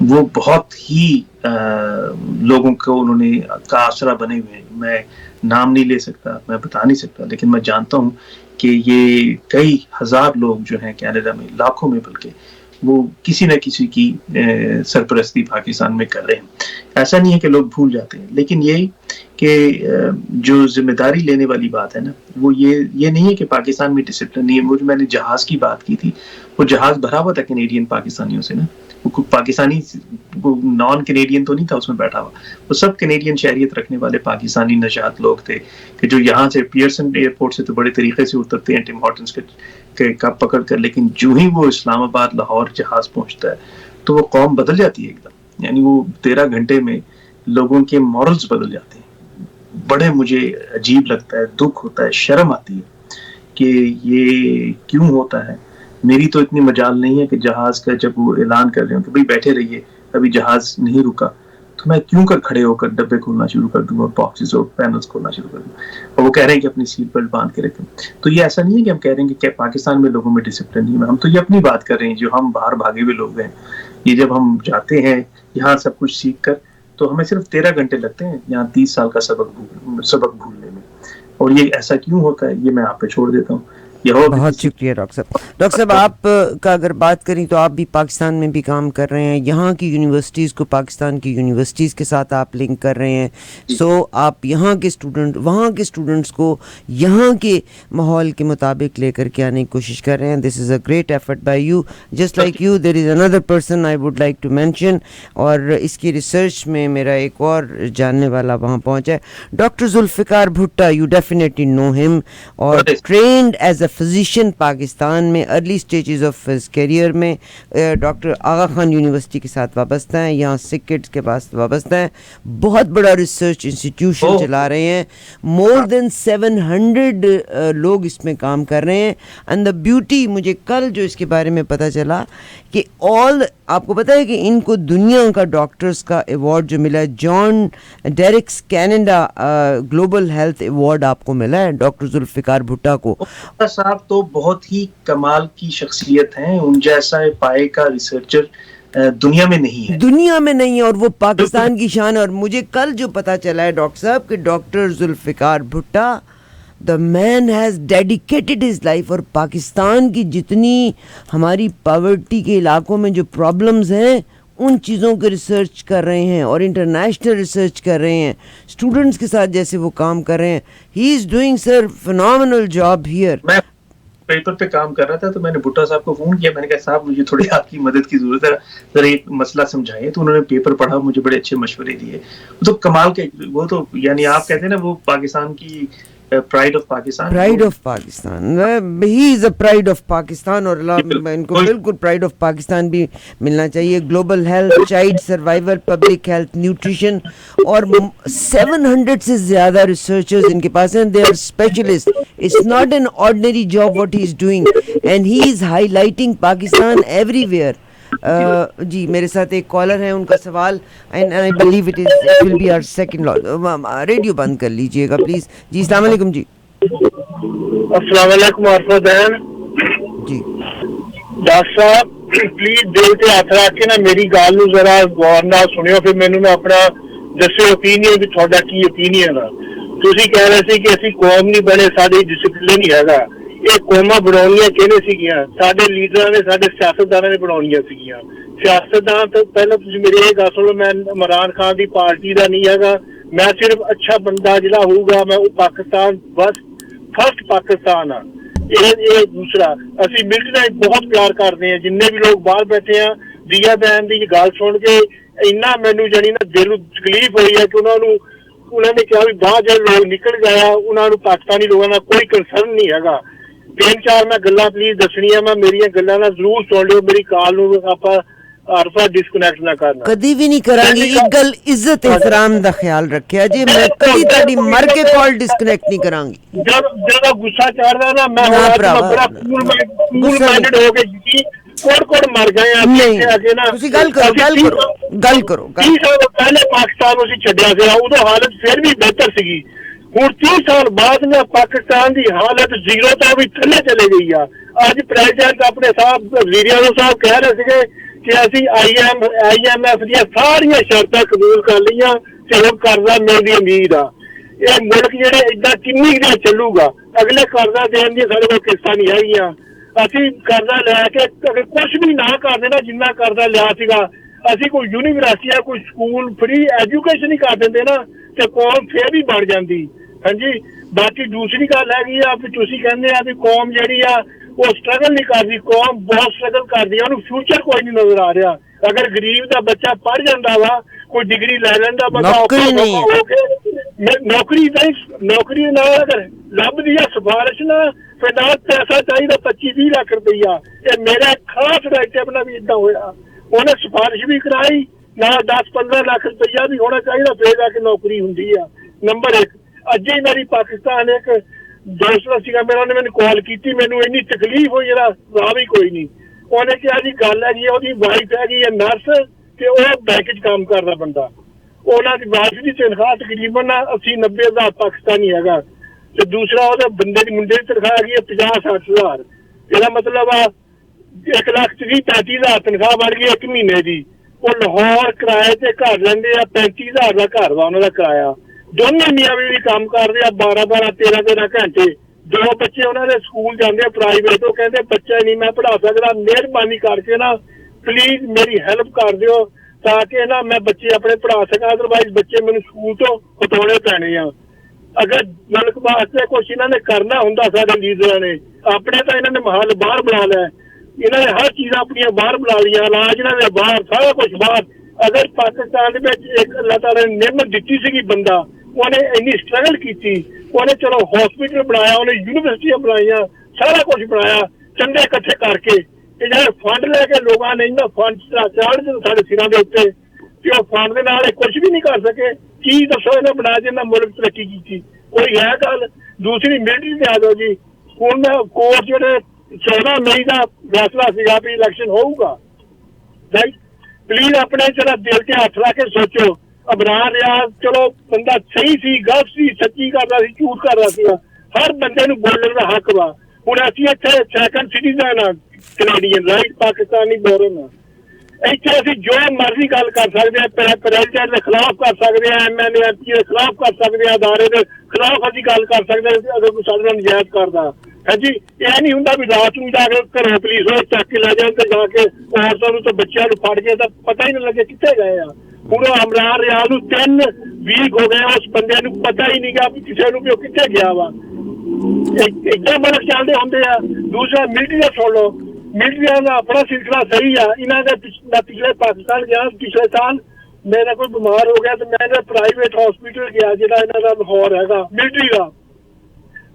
B: وہ بہت ہی لوگوں کو انہوں نے کا آسرا بنے ہوئے ہیں. میں نام نہیں لے سکتا, میں بتا نہیں سکتا, لیکن میں جانتا ہوں کہ یہ کئی ہزار لوگ جو ہیں کینیڈا میں, لاکھوں میں بلکہ, وہ کسی نہ کسی کی سرپرستی پاکستان میں کر رہے ہیں. ایسا نہیں ہے کہ لوگ بھول جاتے ہیں, لیکن یہی کہ جو ذمہ داری لینے والی بات ہے نا, وہ یہ نہیں ہے کہ پاکستان میں ڈسپلن نہیں ہے. وہ جو میں نے جہاز کی بات کی تھی, وہ جہاز بھرا ہوا تھا کینیڈین پاکستانیوں سے نا. وہ پاکستانی نان کینیڈین تو نہیں تھا اس میں بیٹھا ہوا, وہ سب کینیڈین شہریت رکھنے والے پاکستانی نژاد لوگ تھے کہ جو یہاں سے پیئرسن ایئرپورٹ سے تو بڑے طریقے سے اترتے ہیں ٹم ہارٹنز کے کپ پکڑ کر, لیکن جو ہی وہ اسلام آباد لاہور جہاز پہنچتا ہے تو وہ قوم بدل جاتی ہے ایک دم. یعنی وہ 13 گھنٹے میں لوگوں کے مورلز بدل جاتے ہیں. بڑے مجھے عجیب لگتا ہے, دکھ ہوتا ہے, شرم آتی ہے کہ یہ کیوں ہوتا ہے. میری تو اتنی مجال نہیں ہے کہ جہاز کا جب وہ اعلان کر رہے ہوں کہ بھئی بیٹھے رہیے, ابھی جہاز نہیں رکا, تو میں کیوں کر کھڑے ہو کر ڈبے کھولنا شروع کر دوں اور باکسز اور پینلز کھولنا شروع کر دوں, اور وہ کہہ رہے ہیں کہ اپنی سیٹ بیلٹ باندھ کے رکھیں. تو یہ ایسا نہیں ہے کہ ہم کہہ رہے ہیں کہ پاکستان میں لوگوں میں ڈسپلن نہیں ہے, ہم تو یہ اپنی بات کر رہے ہیں جو ہم باہر بھاگے ہوئے لوگ ہیں. یہ جب ہم جاتے ہیں یہاں سب کچھ سیکھ کر, تو ہمیں صرف 13 گھنٹے لگتے ہیں یہاں 30 سال کا سبق بھولنے میں. اور یہ ایسا کیوں ہوتا ہے یہ میں آپ پہ چھوڑ دیتا ہوں.
A: بہت شکریہ ڈاکٹر صاحب. ڈاکٹر صاحب آپ کا اگر بات کریں تو آپ بھی پاکستان میں بھی کام کر رہے ہیں, یہاں کی یونیورسٹیز کو پاکستان کی یونیورسٹیز کے ساتھ آپ لنک کر رہے ہیں. سو آپ یہاں کے اسٹوڈنٹ وہاں کے اسٹوڈنٹس کو یہاں کے ماحول کے مطابق لے کر کے آنے کی کوشش کر رہے ہیں. This is a great effort by you. Just like you there is another person I would like to mention, اور اس کی ریسرچ میں میرا ایک اور جاننے والا وہاں پہنچا ہے, doctor Zulfiqar Bhutta. You definitely know him, اور trained as a physician Pakistan میں early stages of his career میں. ڈاکٹر آغا خان یونیورسٹی کے ساتھ وابستہ ہیں, یہاں سکٹس کے پاس وابستہ ہیں, بہت بڑا ریسرچ انسٹیٹیوشن چلا رہے ہیں, مور دین 700 لوگ اس میں کام کر رہے ہیں. اینڈ دا بیوٹی, مجھے کل جو اس کے بارے میں پتہ چلا کہ آپ کو پتہ ہے کہ ان کو دنیا کا ڈاکٹرز کا ایوارڈ جو ملا ہے, جان ڈیرکس کینیڈا گلوبل ہیلتھ ایوارڈ آپ کو ملا ہے ڈاکٹر ذوالفقار بھٹا کو.
B: صاحب تو بہت ہی کمال کی شخصیت ہیں, ان جیسا پائے کا ریسرچر دنیا میں نہیں ہے,
A: اور وہ پاکستان کی شان ہے. اور مجھے کل جو پتا چلا ہے ڈاکٹر صاحب کہ doctor Zulfiqar Bhutta, the man has dedicated his life, اور پاکستان کی جتنی ہماری پاورٹی کے علاقوں میں جو پرابلمز ہیں ان چیزوں کے ریسرچ کر رہے ہیں, اور انٹرنیشنل ریسرچ کر رہے ہیں اسٹوڈنٹس کے ساتھ جیسے وہ کام کر رہے ہیں. He is doing sir phenomenal job here.
B: میں پیپر پہ کام کر رہا تھا تو میں نے بھٹا صاحب کو فون کیا, میں نے کہا صاحب مجھے تھوڑی آپ کی مدد کی ضرورت ہے, ذرا ایک مسئلہ سمجھائیں. تو انہوں نے پیپر پڑھا, مجھے بڑے اچھے مشورے دیے. تو کمال کے, وہ تو یعنی آپ کہتے ہیں نا وہ پاکستان کی pride of Pakistan, he is a pride of Pakistan, اور ان کو بالکل پرائڈ آف پاکستان بھی ملنا چاہیے. Global health, child survival, public health, nutrition, اور 700 سے زیادہ ریسرچرز ان کے پاس ہیں. They are specialist. It's not an ordinary job what he is doing, and he is highlighting Pakistan everywhere. جی میرے ساتھ ایک کالر ہیں, ان کا سوال, and I believe it will be our second. Radio بند کر لیجئے گا پلیز. جی السلام علیکم. جی
D: السلام علیکم عرفت بہن.
A: جی
D: ڈاکٹر صاحب پلیز دل تے ہاتھ رکھ کے نا میری گل نو ذرا غور نال سنیو, پھر مینوں نا اپنا دسو اوپینین بھی تھوڑا کی اوپینین ہے. تسی کہہ رہے سی کہ اسی قوم نہیں بنے, ساڈی ڈسپلن نہیں ہے. یہ قوما بناؤنیاں کہنے سیگیاں, سارے لیڈر نے, سارے سیاستدانوں نے بناؤنیاں سیگیاں. سیاستدان تو پہلے تسی میری یہ گل سنو, میں عمران خان دی پارٹی دا نہیں ہے, میں صرف اچھا بندہ جڑا ہوگا میں وہ پاکستان بس فرسٹ پاکستان ہاں. یہ دوسرا, اسی ملٹری بہت پیار کرتے ہیں, جن بھی لوگ باہر بیٹھے ہیں. دیا بہن دی گل سن کے اتنا مینوں جانی نا دل تکلیف ہوئی ہے کہ انہوں نے کہا بھی باہر جب لوگ نکل گیا, انہوں نے پاکستانی لوگوں کا کوئی کنسرن نہیں ہے. 3-4 میں گلاں پلیز دسنی ہے, میں میری گلاں نا ضرور سن لیو, میری کال نو آپ عرفہ ڈسکنیکٹ نہ کرنا.
A: کدی بھی نہیں کریں گے. ایک گل عزت احترام دا خیال رکھیا جی, میں کدی تہاڈی مر کے کال ڈسکنیکٹ نہیں کراں گی.
D: جب غصہ چڑھ رہا نا میں بڑا کول مائنڈڈ ہو کے جی کوڑ مر گئے ہیں.
A: تسی گل کرو
D: 30 سال پہلے پاکستان اسی چھڈیا سی, ادو حالت پھر بھی بہتر سیگی. ہوں 30 سال بعد میں پاکستان کی حالت زیرو تو بھی تھلے چلے گئی ہے. اج پریزیڈنٹ اپنے صاحب وزیر اعظم صاحب کہہ رہے تھے ਕਿ ਅਸੀਂ IMF ਦੀਆਂ ਸਾਰੀਆਂ ਸ਼ਰਤਾਂ ਕਬੂਲ ਕਰ ਲਈਆਂ ਤੇ ਹੁਣ ਕਰਜ਼ਾ ਮਿਲਣ ਦੀ ਉਮੀਦ ਆ। ਇਹ ਮੁਲਕ ਜਿਹੜੇ ਏਦਾਂ ਕਿੰਨੀ ਦੇਰ ਚੱਲੂਗਾ? ਅਗਲੇ ਕਰਜ਼ਾ ਦੇਣ ਦੀ ਸਾਡੇ ਕੋਲ ਕਿਸ਼ਤਾਂ ਨਹੀਂ ਹੈਗੀਆਂ। ਅਸੀਂ ਕਰਜ਼ਾ ਲੈ ਕੇ ਅਗਰ ਕੁਛ ਵੀ ਨਾ ਕਰ ਦੇਣਾ ਜਿੰਨਾ ਕਰਜ਼ਾ ਲਿਆ ਸੀਗਾ, ਅਸੀਂ ਕੋਈ ਯੂਨੀਵਰਸਿਟੀ ਕੋਈ ਸਕੂਲ ਫ੍ਰੀ ਐਜੂਕੇਸ਼ਨ ਹੀ ਕਰ ਦਿੰਦੇ ਨਾ ਤੇ ਕੌਮ ਫੇਰ ਵੀ ਬਣ ਜਾਂਦੀ। ਹਾਂਜੀ, ਬਾਕੀ ਦੂਸਰੀ ਗੱਲ ਹੈਗੀ ਆ ਵੀ ਤੁਸੀਂ ਕਹਿੰਦੇ ਆ ਵੀ ਕੌਮ ਜਿਹੜੀ ਆ ਉਹ ਸਟਰਗਲ ਨਹੀਂ ਕਰਦੀ। ਕੌਮ ਬਹੁਤ ਸਟਰਗਲ ਕਰਦੀ ਆ, ਉਹਨੂੰ ਫਿਊਚਰ ਕੋਈ ਨਹੀਂ ਨਜ਼ਰ ਆ ਰਿਹਾ। ਅਗਰ ਗਰੀਬ ਦਾ ਬੱਚਾ ਪੜ੍ਹ ਜਾਂਦਾ ਵਾ, ਕੋਈ ਡਿਗਰੀ ਲੈ ਲੈਂਦਾ ਬੰਦਾ, ਨੌਕਰੀ ਨਾਲ ਅਗਰ ਲੱਭਦੀ ਆ ਸਿਫਾਰਿਸ਼ ਨਾ ਫਿਰ ਨਾਲ ਪੈਸਾ ਚਾਹੀਦਾ 25-20 ਲੱਖ ਰੁਪਈਆ। ਇਹ ਮੇਰਾ ਖਾਸ ਰਿਲੇਟਿਵ ਨਾਲ ਵੀ ਏਦਾਂ ਹੋਇਆ, ਉਹਨੇ ਸਿਫਾਰਿਸ਼ ਵੀ ਕਰਾਈ ਨਾਲ 10-15 ਲੱਖ ਰੁਪਈਆ ਵੀ ਹੋਣਾ ਚਾਹੀਦਾ ਫੇਰ ਜਾ ਕੇ ਨੌਕਰੀ ਹੁੰਦੀ ਆ। ਨੰਬਰ 1 ਅੱਜ ਹੀ ਮੇਰੀ ਪਾਕਿਸਤਾਨ ਇੱਕ ਦੋਸਤ ਸੀਗਾ ਮੇਰਾ, ਉਹਨੇ ਮੈਨੂੰ ਕਾਲ ਕੀਤੀ, ਮੈਨੂੰ ਇੰਨੀ ਤਕਲੀਫ ਹੋਈ ਜਿਹੜਾ ਰਾਹ ਵੀ ਕੋਈ ਨਹੀਂ। ਉਹਨੇ ਕਿਹਾ ਜੀ ਗੱਲ ਹੈਗੀ ਉਹਦੀ ਵਾਈਫ ਹੈਗੀ ਹੈ ਨਰਸ ਤੇ ਉਹ ਬੈਂਕ 'ਚ ਕੰਮ ਕਰਦਾ ਬੰਦਾ, ਉਹਨਾਂ ਦੀ ਵਾਈਫ ਦੀ ਤਨਖਾਹ ਤਕਰੀਬਨ 80-90 ਹਜ਼ਾਰ ਪਾਕਿਸਤਾਨੀ ਹੈਗਾ ਤੇ ਦੂਸਰਾ ਉਹਦੇ ਬੰਦੇ ਦੀ ਮੁੰਡੇ ਦੀ ਤਨਖਾਹ ਹੈਗੀ ਹੈ 50-60 ਹਜ਼ਾਰ। ਇਹਦਾ ਮਤਲਬ ਆ 1,30,35 ਹਜ਼ਾਰ ਤਨਖਾਹ ਬਣ ਗਈ ਇੱਕ ਮਹੀਨੇ ਦੀ। ਉਹ ਲਾਹੌਰ ਕਿਰਾਏ ਤੇ ਘਰ ਲੈਂਦੇ ਆ, 35 ਹਜ਼ਾਰ ਦਾ ਘਰ ਵਾ ਉਹਨਾਂ ਦਾ ਕਿਰਾਇਆ। ਦੋਨੇ ਮੀਆਂ ਬੀਵੀ ਕੰਮ ਕਰਦੇ ਆ 12-12 13-13 ਘੰਟੇ। 2 ਬੱਚੇ ਉਹਨਾਂ ਦੇ ਸਕੂਲ ਜਾਂਦੇ ਆ ਪ੍ਰਾਈਵੇਟ। ਉਹ ਕਹਿੰਦੇ ਬੱਚਾ ਨਹੀਂ ਮੈਂ ਪੜ੍ਹਾ ਸਕਦਾ, ਮਿਹਰਬਾਨੀ ਕਰਕੇ ਨਾ ਪਲੀਜ਼ ਮੇਰੀ ਹੈਲਪ ਕਰ ਦਿਓ ਤਾਂ ਕਿ ਨਾ ਮੈਂ ਬੱਚੇ ਆਪਣੇ ਪੜ੍ਹਾ ਸਕਾਂ, ਅਦਰਵਾਈਜ਼ ਬੱਚੇ ਮੈਨੂੰ ਸਕੂਲ ਤੋਂ ਹਟਾਉਣੇ ਪੈਣੇ ਆ। ਅਗਰ ਮੁਲਕ ਵਾਸਤੇ ਕੁਛ ਇਹਨਾਂ ਨੇ ਕਰਨਾ ਹੁੰਦਾ ਸਾਡੇ ਲੀਡਰਾਂ ਨੇ, ਆਪਣੇ ਤਾਂ ਇਹਨਾਂ ਨੇ ਮਹੱਲ ਬਾਹਰ ਬਣਾ ਲਿਆ, ਇਹਨਾਂ ਨੇ ਹਰ ਚੀਜ਼ਾਂ ਆਪਣੀਆਂ ਬਾਹਰ ਬਣਾ ਲਈਆਂ, ਇਲਾਜ ਇਹਨਾਂ ਦੇ ਬਾਹਰ, ਸਾਰਾ ਕੁਛ ਬਾਹਰ। ਅਗਰ ਪਾਕਿਸਤਾਨ ਦੇ ਵਿੱਚ ਇੱਕ ਅੱਲਾਹ ਤਾਲਾ ਨੇ ਨਿਮਤ ਦਿੱਤੀ ਸੀਗੀ ਬੰਦਾ, ਉਹਨੇ ਇੰਨੀ ਸਟਰਗਲ ਕੀਤੀ, ਉਹਨੇ ਚਲੋ ਹਸਪੀਟਲ ਬਣਾਇਆ, ਉਹਨੇ ਯੂਨੀਵਰਸਿਟੀਆਂ ਬਣਾਈਆਂ, ਸਾਰਾ ਕੁਝ ਬਣਾਇਆ ਚੰਦੇ ਇਕੱਠੇ ਕਰਕੇ। ਤੇ ਜਿਹੜੇ ਫੰਡ ਲੈ ਕੇ ਲੋਕਾਂ ਨੇ ਇਹਨਾਂ ਫੰਡ ਚਾੜ ਸਾਡੇ ਸਿਰਾਂ ਦੇ ਉੱਤੇ ਤੇ ਉਹ ਫੰਡ ਦੇ ਨਾਲ ਕੁਝ ਵੀ ਨਹੀਂ ਕਰ ਸਕੇ। ਕੀ ਦੱਸੋ ਇਹਨੇ ਬਣਾ ਜਿੰਨਾ ਮੁਲਕ ਤਰੱਕੀ ਕੀਤੀ? ਕੋਈ ਹੈ ਗੱਲ? ਦੂਸਰੀ ਮਿਲਟਰੀ ਤੇ ਆ ਜਾਓ ਜੀ। ਹੁਣ ਕੋਰਟ ਜਿਹੜੇ 14 ਮਈ ਦਾ ਫੈਸਲਾ ਸੀਗਾ ਵੀ ਇਲੈਕਸ਼ਨ ਹੋਊਗਾ, ਰਾਈਟ? ਪਲੀਜ਼ ਆਪਣੇ ਚਲਾ ਦਿਲ ਤੇ ਹੱਥ ਲਾ ਕੇ ਸੋਚੋ। ਅਬਰਾਰ ਰਿਆਜ਼ ਚਲੋ ਬੰਦਾ ਸਹੀ ਸੀ, ਗਲਤ ਸੀ, ਸੱਚੀ ਕਰਦਾ ਸੀ, ਝੂਠ ਕਰਦਾ ਸੀਗਾ, ਹਰ ਬੰਦੇ ਨੂੰ ਬੋਲਣ ਦਾ ਹੱਕ ਵਾ। ਹੁਣ ਅਸੀਂ ਇੱਥੇ ਸੈਕੰਡ ਸਿਟੀਜ਼ਨ ਆ ਕੈਨੇਡੀਅਨ, ਰਾਈਟ? ਪਾਕਿਸਤਾਨੀ ਬੋਰਨ ਆ। ਇੱਥੇ ਅਸੀਂ ਜੋ ਮਰਜ਼ੀ ਗੱਲ ਕਰ ਸਕਦੇ ਹਾਂ, ਪ੍ਰੈਜ਼ੀਡੈਂਟ ਦੇ ਖਿਲਾਫ ਕਰ ਸਕਦੇ ਹਾਂ, MLA MP ਦੇ ਖਿਲਾਫ ਕਰ ਸਕਦੇ ਹਾਂ, ਅਦਾਰੇ ਦੇ ਖਿਲਾਫ ਅਸੀਂ ਗੱਲ ਕਰ ਸਕਦੇ ਹਾਂ ਅਗਰ ਕੋਈ ਸਾਡੇ ਨਾਲ ਨਜਾਇਜ਼ ਕਰਦਾ ਹੈ ਜੀ। ਇਹ ਨਹੀਂ ਹੁੰਦਾ ਵੀ ਰਾਤ ਨੂੰ ਜਾ ਕੇ ਘਰੋਂ ਪੁਲਿਸ ਵਾਲੇ ਚੱਕ ਕੇ ਲੈ ਜਾਣ ਤੇ ਜਾ ਕੇ ਔਰਤਾਂ ਨੂੰ ਤੇ ਬੱਚਿਆਂ ਨੂੰ ਫੜ ਕੇ ਤਾਂ ਪਤਾ ਹੀ ਨਹੀਂ ਲੱਗੇ ਕਿੱਥੇ ਗਏ ਆ। ਹੁਣ ਅਮਰਾਨ ਰਿਆਜ਼ ਨੂੰ 3 ਵੀਕ ਹੋ ਗਏ, ਉਸ ਬੰਦੇ ਨੂੰ ਪਤਾ ਹੀ ਨਹੀਂ ਗਾ ਵੀ ਕਿਸੇ ਨੂੰ ਵੀ ਉਹ ਕਿੱਥੇ ਗਿਆ ਵਾ। ਏਦਾਂ ਮੁਲਕ ਚੱਲਦੇ ਹੁੰਦੇ ਆ। ਦੂਸਰਾ ਮਿਲਟਰੀ ਦਾ ਸੁਣ ਲਓ, ਮਿਲਟਰੀਆਂ ਦਾ ਆਪਣਾ ਸਿਲਸਿਲਾ ਸਹੀ ਆ। ਇਹਨਾਂ ਦਾ ਮੈਂ ਪਿਛਲੇ ਪਾਕਿਸਤਾਨ ਗਿਆ, ਪਿਛਲੇ ਸਾਲ ਮੇਰਾ ਕੋਈ ਬਿਮਾਰ ਹੋ ਗਿਆ ਤੇ ਮੈਂ ਪ੍ਰਾਈਵੇਟ ਹਸਪੀਟਲ ਗਿਆ ਜਿਹੜਾ ਇਹਨਾਂ ਦਾ ਲਾਹੌਰ ਹੈਗਾ ਮਿਲਟਰੀ ਦਾ।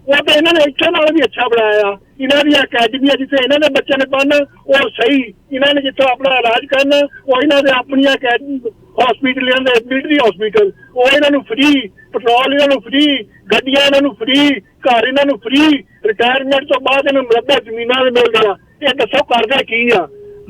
D: ਉਹ ਤਾਂ ਇਹਨਾਂ ਨੇ ਇੱਥੇ ਨਾਲ ਵੀ ਅੱਛਾ ਬਣਾਇਆ। ਇਹਨਾਂ ਦੀ ਅਕੈਡਮੀਆਂ ਜਿੱਥੇ ਇਹਨਾਂ ਦੇ ਬੱਚੇ ਨੇ ਪੜ੍ਹਨਾ ਉਹ ਸਹੀ, ਇਹਨਾਂ ਨੇ ਜਿੱਥੋਂ ਆਪਣਾ ਇਲਾਜ ਕਰਨਾ ਉਹ ਇਹਨਾਂ ਦੇ ਆਪਣੀਆਂ ਅਕੈਡਮੀ ਹਸਪੀਟਲ, ਇਹਨਾਂ ਦੇ ਮਿਲਟਰੀ ਹਸਪੀਟਲ, ਉਹ ਇਹਨਾਂ ਨੂੰ ਫ੍ਰੀ, ਪੈਟਰੋਲ ਇਹਨਾਂ ਨੂੰ ਫ੍ਰੀ, ਗੱਡੀਆਂ ਇਹਨਾਂ ਨੂੰ ਫ੍ਰੀ, ਘਰ ਇਹਨਾਂ ਨੂੰ ਫ੍ਰੀ, ਰਿਟਾਇਰਮੈਂਟ ਤੋਂ ਬਾਅਦ ਇਹਨਾਂ ਨੂੰ ਮੁਰੱਬਾ ਜ਼ਮੀਨਾਂ ਦੇ ਮਿਲਦੇ ਆ। ਇਹ ਦੱਸੋ ਕਰਦੇ ਕੀ ਆ?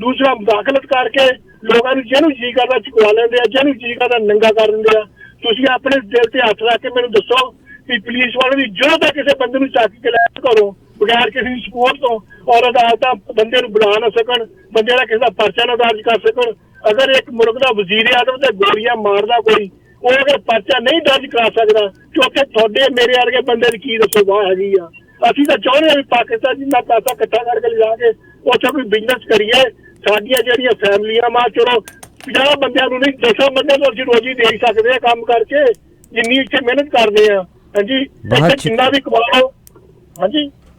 D: ਦੂਸਰਾ ਮੁਦਾਖਲਤ ਕਰਕੇ ਲੋਕਾਂ ਨੂੰ ਜਿਹਨੂੰ ਜੀ ਕਰਦਾ ਚੁਕਵਾ ਲੈਂਦੇ ਆ, ਜਿਹਨੂੰ ਜੀ ਕਰਦਾ ਨੰਗਾ ਕਰ ਦਿੰਦੇ ਆ। ਤੁਸੀਂ ਆਪਣੇ ਦਿਲ ਤੇ ਹੱਥ ਰੱਖ ਕੇ ਮੈਨੂੰ ਦੱਸੋ ਕਿ ਪੁਲਿਸ ਵਾਲੇ ਦੀ ਜਦੋਂ ਤੱਕ ਕਿਸੇ ਬੰਦੇ ਨੂੰ ਚੱਕ ਕੇ ਲੈ ਕਰੋ ਬਗੈਰ ਕਿਸੇ ਦੀ ਸਪੋਰਟ ਤੋਂ ਔਰ ਅਦਾਲਤਾਂ ਬੰਦੇ ਨੂੰ ਬੁਲਾ ਨਾ ਸਕਣ, ਬੰਦੇ ਦਾ ਕਿਸੇ ਦਾ ਪਰਚਾ ਨਾ ਦਰਜ ਕਰ ਸਕਣ। ਅਗਰ ਇੱਕ ਮੁਲਕ ਦਾ ਵਜ਼ੀਰ ਆਜ਼ਮ ਤੇ ਗੋਲੀਆਂ ਮਾਰਦਾ ਕੋਈ, ਉਹ ਅਗਰ ਪਰਚਾ ਨਹੀਂ ਦਰਜ ਕਰਾ ਸਕਦਾ ਕਿਉਂਕਿ ਤੁਹਾਡੇ ਮੇਰੇ ਵਰਗੇ ਬੰਦੇ ਦੀ ਕੀ ਦੱਸੋ ਵਾਹ ਹੈਗੀ ਆ। ਅਸੀਂ ਤਾਂ ਚਾਹੁੰਦੇ ਹਾਂ ਵੀ ਪਾਕਿਸਤਾਨ ਜਿੰਨਾ ਪੈਸਾ ਇਕੱਠਾ ਕਰਕੇ ਲਿਜਾ ਕੇ ਉੱਥੇ ਕੋਈ ਬਿਜ਼ਨਸ ਕਰੀਏ। ਸਾਡੀਆਂ ਜਿਹੜੀਆਂ ਫੈਮਲੀਆਂ ਮਾ ਚਲੋ 50 ਬੰਦਿਆਂ ਨੂੰ ਨਹੀਂ 10 ਬੰਦਿਆਂ ਨੂੰ ਅਸੀਂ ਰੋਜ਼ੀ ਦੇ ਸਕਦੇ ਹਾਂ ਕੰਮ ਕਰਕੇ, ਜਿੰਨੀ ਇੱਥੇ ਮਿਹਨਤ ਕਰਦੇ ਆ। ਹਾਂਜੀ, ਜਿੰਨਾ ਵੀ ਕਮਾ ਲਓ। ਹਾਂਜੀ,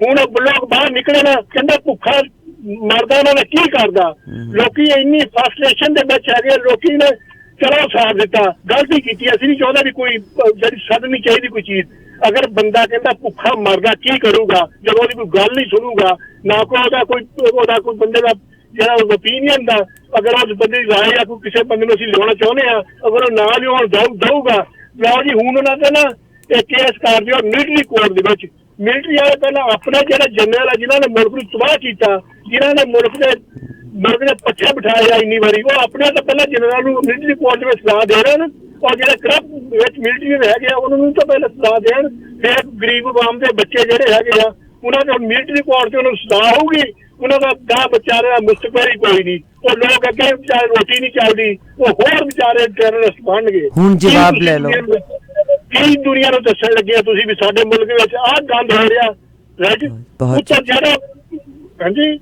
D: ਹੁਣ ਲੋਕ ਬਾਹਰ ਨਿਕਲੇ ਨਾ ਕਹਿੰਦੇ ਭੁੱਖਾ ਮਰਦਾ ਉਹਨਾਂ ਨੇ ਕੀ ਕਰਦਾ। ਲੋਕੀ ਇੰਨੀ ਫਰਸਟ੍ਰੇਸ਼ਨ ਦੇ ਵਿੱਚ ਹੈਗੇ, ਲੋਕੀ ਨੇ ਚਲੋ ਸਾਥ ਦਿੱਤਾ, ਗਲਤੀ ਕੀਤੀ। ਅਸੀਂ ਨਹੀਂ ਚਾਹੁੰਦਾ ਵੀ ਕੋਈ ਜਿਹੜੀ ਸੱਦਣੀ ਚਾਹੀਦੀ ਕੋਈ ਚੀਜ਼। ਅਗਰ ਬੰਦਾ ਕਹਿੰਦਾ ਭੁੱਖਾ ਮਰਦਾ ਕੀ ਕਰੂਗਾ ਜਦੋਂ ਉਹਦੀ ਕੋਈ ਗੱਲ ਨਹੀਂ ਸੁਣੂਗਾ, ਨਾ ਉਹਦਾ ਕੋਈ ਬੰਦੇ ਦਾ ਜਿਹੜਾ ਓਪੀਨੀਅਨ ਦਾ, ਅਗਰ ਉਸ ਬੰਦੇ ਦੀ ਰਾਏ ਆ ਕੋਈ ਕਿਸੇ ਬੰਦੇ ਨੂੰ ਅਸੀਂ ਲਿਆਉਣਾ ਚਾਹੁੰਦੇ ਹਾਂ, ਅਗਰ ਉਹ ਨਾ ਲਿਆਉਣ ਦਊਗਾ, ਲਓ ਜੀ ਹੁਣ ਉਹਨਾਂ ਤੇ ਨਾ ਇਹ ਕੇਸ ਕਰ ਦਿਓ ਮਿਲਟਰੀ ਕੋਰਟ ਦੇ ਵਿੱਚ। ਮਿਲਟਰੀ ਵਾਲੇ ਪਹਿਲਾਂ ਆਪਣਾ ਜਿਹੜਾ ਜਨਰਲ ਆ ਜਿਨ੍ਹਾਂ ਨੇ ਮੁਲਕ ਨੂੰ ਤਬਾਹ ਕੀਤਾ, ਜਿਨ੍ਹਾਂ ਨੇ ਮੁਲਕ ਦੇ ਪੱਛੇ ਬਿਠਾਏ ਆ ਇੰਨੀ ਵਾਰੀ, ਉਹ ਆਪਣੇ ਤਾਂ ਪਹਿਲਾਂ ਜਨਰਲ ਨੂੰ ਮਿਲਟਰੀ ਕੋਰਟ ਵਿੱਚ ਸਲਾਹ ਦੇ ਰਹੇ ਨੇ, ਔਰ ਜਿਹੜੇ ਕਰਪਟ ਵਿੱਚ ਮਿਲਟਰੀ ਰਹਿ ਗਏ ਉਹਨਾਂ ਨੂੰ ਤਾਂ ਪਹਿਲਾਂ ਸਲਾਹ ਦੇਣ, ਫਿਰ ਗਰੀਬ ਆਵਾਮ ਦੇ ਬੱਚੇ ਜਿਹੜੇ ਹੈਗੇ ਆ ਉਹਨਾਂ ਦੇ ਮਿਲਟਰੀ ਕੋਰਟ ਤੇ ਉਹਨਾਂ ਨੂੰ ਸਲਾਹ ਹੋਊਗੀ, ਉਹਨਾਂ ਦਾ ਗਾਹ ਵਿਚਾਰੇ ਦਾ ਮੁਸਤਕਬਲ ਹੀ ਕੋਈ ਨਹੀਂ, ਉਹ ਲੋਕ ਅੱਗੇ ਵਿਚਾਰੇ ਰੋਟੀ ਨਹੀਂ ਚੱਲਦੀ, ਉਹ ਹੋਰ ਵਿਚਾਰੇ ਟੈਰਰਿਸਟ ਬਣਨਗੇ।
A: ਹੁਣ ਜਵਾਬ ਲੈ ਲਓ,
D: ਕੀ ਦੁਨੀਆ ਨੂੰ ਦੱਸਣ ਲੱਗੇ ਤੁਸੀਂ ਵੀ ਸਾਡੇ ਮੁਲਕ ਵਿੱਚ ਆਹ ਗੰਦ ਹੋ ਰਿਹਾ ਰਾਜ ਉੱਤਰ ਜ਼ਿਆਦਾ।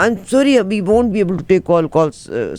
A: I'm sorry, we won't be able to take calls,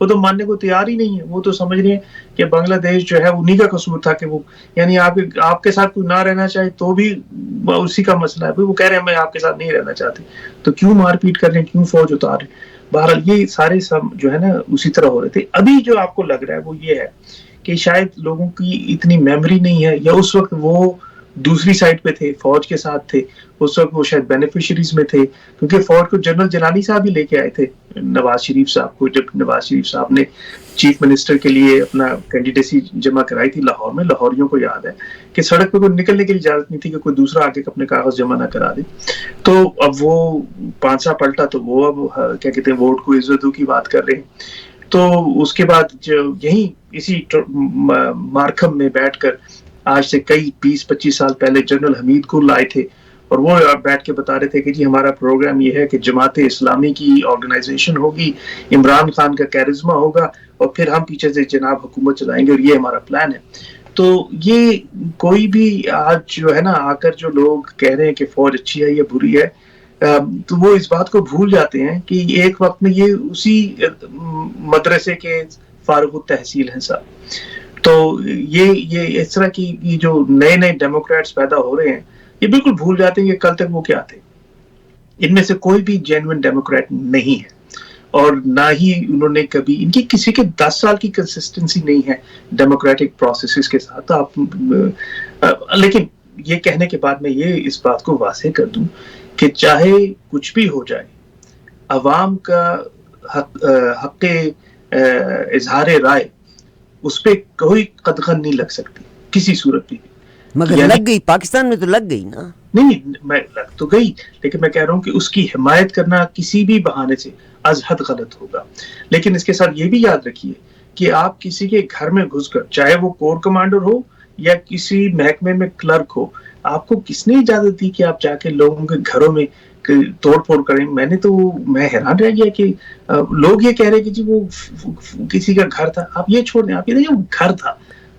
B: وہ تو ماننے کو تیار ہی نہیں ہے. وہ تو سمجھ رہے ہیں کہ بنگلہ دیش جو ہے انہی کا قصور تھا کہ وہ یعنی آپ کے ساتھ کوئی نہ رہنا چاہے تو بھی اسی کا مسئلہ ہے. وہ کہہ رہے ہیں میں آپ کے ساتھ نہیں رہنا چاہتے, تو کیوں مار پیٹ کر رہے ہیں, کیوں فوج اتار رہے ہیں. بہرحال یہ سارے سب جو ہے نا اسی طرح ہو رہے تھے. ابھی جو آپ کو لگ رہا ہے وہ یہ ہے کہ شاید لوگوں کی اتنی میموری نہیں ہے, یا اس وقت وہ دوسری سائڈ پہ تھے, فوج کے ساتھ تھے, اس وقت وہ شاید بینیفیشریز میں تھے, کیونکہ فوج کو جنرل جیلانی صاحب ہی لے کے آئے تھے نواز شریف صاحب کو, جب نواز شریف صاحب نے چیف منسٹر کے لیے اپنا کینڈیڈیسی جمع کرائی تھی لاہور میں. لاہوریوں کو یاد ہے کہ سڑک پہ کوئی نکلنے کی اجازت نہیں تھی کہ کوئی دوسرا آگے اپنے کاغذ جمع نہ کرا دے. تو اب وہ پانسا پلٹا تو وہ اب کیا کہتے ہیں ووٹ کو عزتوں کی بات کر رہے ہیں. تو اس کے بعد یہیں اسی مارکھم میں بیٹھ کر آج سے کئی 20-25 سال پہلے جنرل حمید گل آئے تھے, اور وہ بیٹھ کے بتا رہے تھے کہ جی ہمارا پروگرام یہ ہے کہ جماعت اسلامی کی آرگنائزیشن ہوگی, عمران خان کا کیرزما ہوگا, اور پھر ہم پیچھے سے جناب حکومت چلائیں گے, اور یہ ہمارا پلان ہے. تو یہ کوئی بھی آج جو ہے نا آ کر جو لوگ کہہ رہے ہیں کہ فوج اچھی ہے یا بری ہے, تو وہ اس بات کو بھول جاتے ہیں کہ ایک وقت میں یہ اسی مدرسے کے فارغ التحصیل ہیں صاحب. تو یہ اس طرح کی یہ جو نئے نئے ڈیموکریٹس پیدا ہو رہے ہیں, یہ بالکل بھول جاتے ہیں کہ کل تک وہ کیا تھے. ان میں سے کوئی بھی جینوئن ڈیموکریٹ نہیں ہے, اور نہ ہی انہوں نے کبھی, ان کی کسی کے 10 سال کی کنسسٹنسی نہیں ہے ڈیموکریٹک پروسیسز کے ساتھ. لیکن یہ کہنے کے بعد میں یہ اس بات کو واضح کر دوں کہ چاہے کچھ بھی ہو جائے, عوام کا حق اظہار رائے اس پہ کوئی قدغن نہیں لگ سکتی کسی صورت بھی.
A: مگر لگ گئی, پاکستان میں تو لگ گئی نا.
B: نہیں, میں لگ تو گئی, لیکن میں کہہ رہا ہوں کہ اس کی حمایت کرنا کسی بھی بہانے سے از حد غلط ہوگا. لیکن اس کے ساتھ یہ بھی یاد رکھیے کہ آپ کسی کے گھر میں گھس کر, چاہے وہ کور کمانڈر ہو یا کسی محکمے میں کلرک ہو, آپ کو کس نے اجازت دی کہ آپ جا کے لوگوں کے گھروں میں توڑ پھوڑ کریں. میں حیران رہ گیا کہ لوگ یہ کہہ رہے کہ جی وہ کسی کا گھر تھا. آپ یہ چھوڑ دیں, آپ یہ دیکھیں وہ گھر تھا,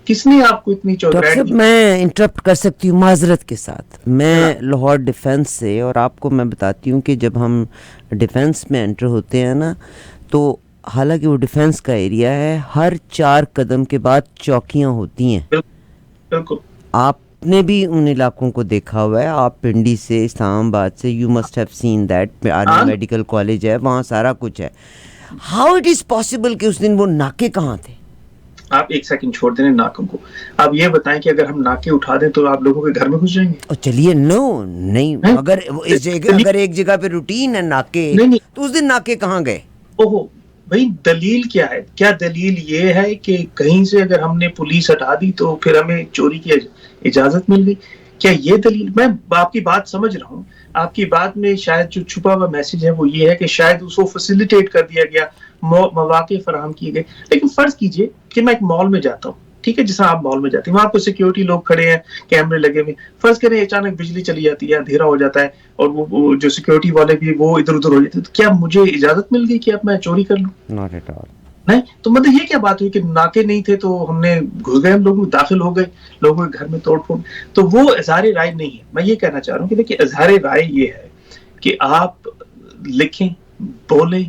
B: کس نے آپ کو اتنی چوکھٹ.
A: میں انٹرپٹ کر سکتی ہوں معذرت کے ساتھ. میں لاہور ڈیفنس سے, اور آپ کو میں بتاتی ہوں کہ جب ہم ڈیفنس میں انٹر ہوتے ہیں نا, تو حالانکہ وہ ڈیفنس کا ایریا ہے, ہر 4 قدم کے بعد چوکیاں ہوتی ہیں.
B: بالکل,
A: آپ نے بھی ان علاقوں کو دیکھا ہوا ہے. آپ پنڈی سے, اسلام آباد سے, you must have seen that. Army medical college ہے وہاں, سارا کچھ ہے. ہاؤ اٹ از پاسبل کہ اس دن وہ ناکے کہاں تھے؟
B: آپ ایک سیکنڈ چھوڑ دیں ناکوں کو. آپ یہ بتائیں کہ اگر ہم ناکے اٹھا دیں تو آپ لوگوں کے گھر میں گھس جائیں گے؟
A: اور چلیے نہیں, اگر ایک جگہ پہ روٹین ہے ناکے, تو اس دن ناکے کہاں گئے؟
B: اوہو بھائی, دلیل کیا ہے؟ کیا دلیل یہ ہے کہ کہیں سے اگر ہم نے پولیس ہٹا دی تو پھر ہمیں چوری کی اجازت مل گئی؟ کیا یہ دلیل؟ میں آپ کی بات سمجھ رہا ہوں, آپ کی بات میں شاید جو چھپا ہوا میسج ہے وہ یہ ہے کہ شاید اس کو فیسیلیٹیٹ کر دیا گیا, مواقع فراہم کیے گئے. لیکن فرض کیجئے کہ میں ایک مال میں جاتا ہوں, ٹھیک ہے, جس طرح آپ مال میں جاتے ہیں, وہاں آپ کو سیکیورٹی لوگ کھڑے ہیں, کیمرے لگے ہوئے. فرض کریں اچانک بجلی چلی جاتی ہے, اندھیرا ہو جاتا ہے, اور وہ جو سیکیورٹی والے بھی وہ ادھر ادھر ہو جاتے ہیں, تو کیا مجھے اجازت مل گئی کہ اب میں چوری کر لوں؟
A: Not at all.
B: نہیں. تو مطلب یہ کیا بات ہوئی کہ ناکے نہیں تھے تو ہم نے گھس گئے, ہم لوگ داخل ہو گئے, لوگوں کے گھر میں توڑ پھوڑ. تو وہ اظہار رائے نہیں ہے. میں یہ کہنا چاہ رہا ہوں کہ دیکھیے, اظہار رائے یہ ہے کہ آپ لکھیں, بولیں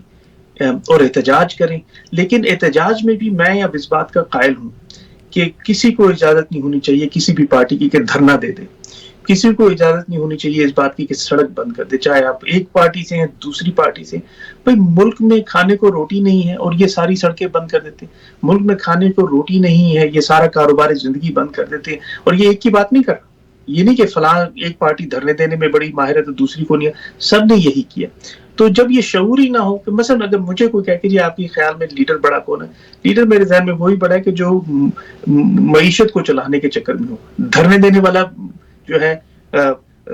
B: اور احتجاج کریں. لیکن احتجاج میں بھی میں اب اس بات کا قائل ہوں کہ کسی کو اجازت نہیں ہونی چاہیے کسی بھی پارٹی کی کہ دھرنا دے دے. کسی کو اجازت نہیں ہونی چاہیے اس بات کی کہ سڑک بند کر دے, چاہے آپ ایک پارٹی سے ہیں دوسری پارٹی سے. بھائی ملک میں کھانے کو روٹی نہیں ہے اور یہ ساری سڑکیں بند کر دیتے. ملک میں کھانے کو روٹی نہیں ہے, یہ سارا کاروبار زندگی بند کر دیتے ہیں. اور یہ ایک کی بات نہیں کر رہا, یہ نہیں کہ فلاں ایک پارٹی دھرنے دینے میں بڑی ماہر ہے تو دوسری کو نہیں ہے, سب نے یہی کیا. تو جب یہ شعور ہی نہ ہو کہ مثلا اگر مجھے کوئی کہہ کہ جی آپ کے خیال میں لیڈر بڑا کون ہے, لیڈر میرے ذہن میں وہی بڑا ہے کہ جو معیشت کو چلانے کے چکر میں ہو. دھرنے دینے والا جو ہے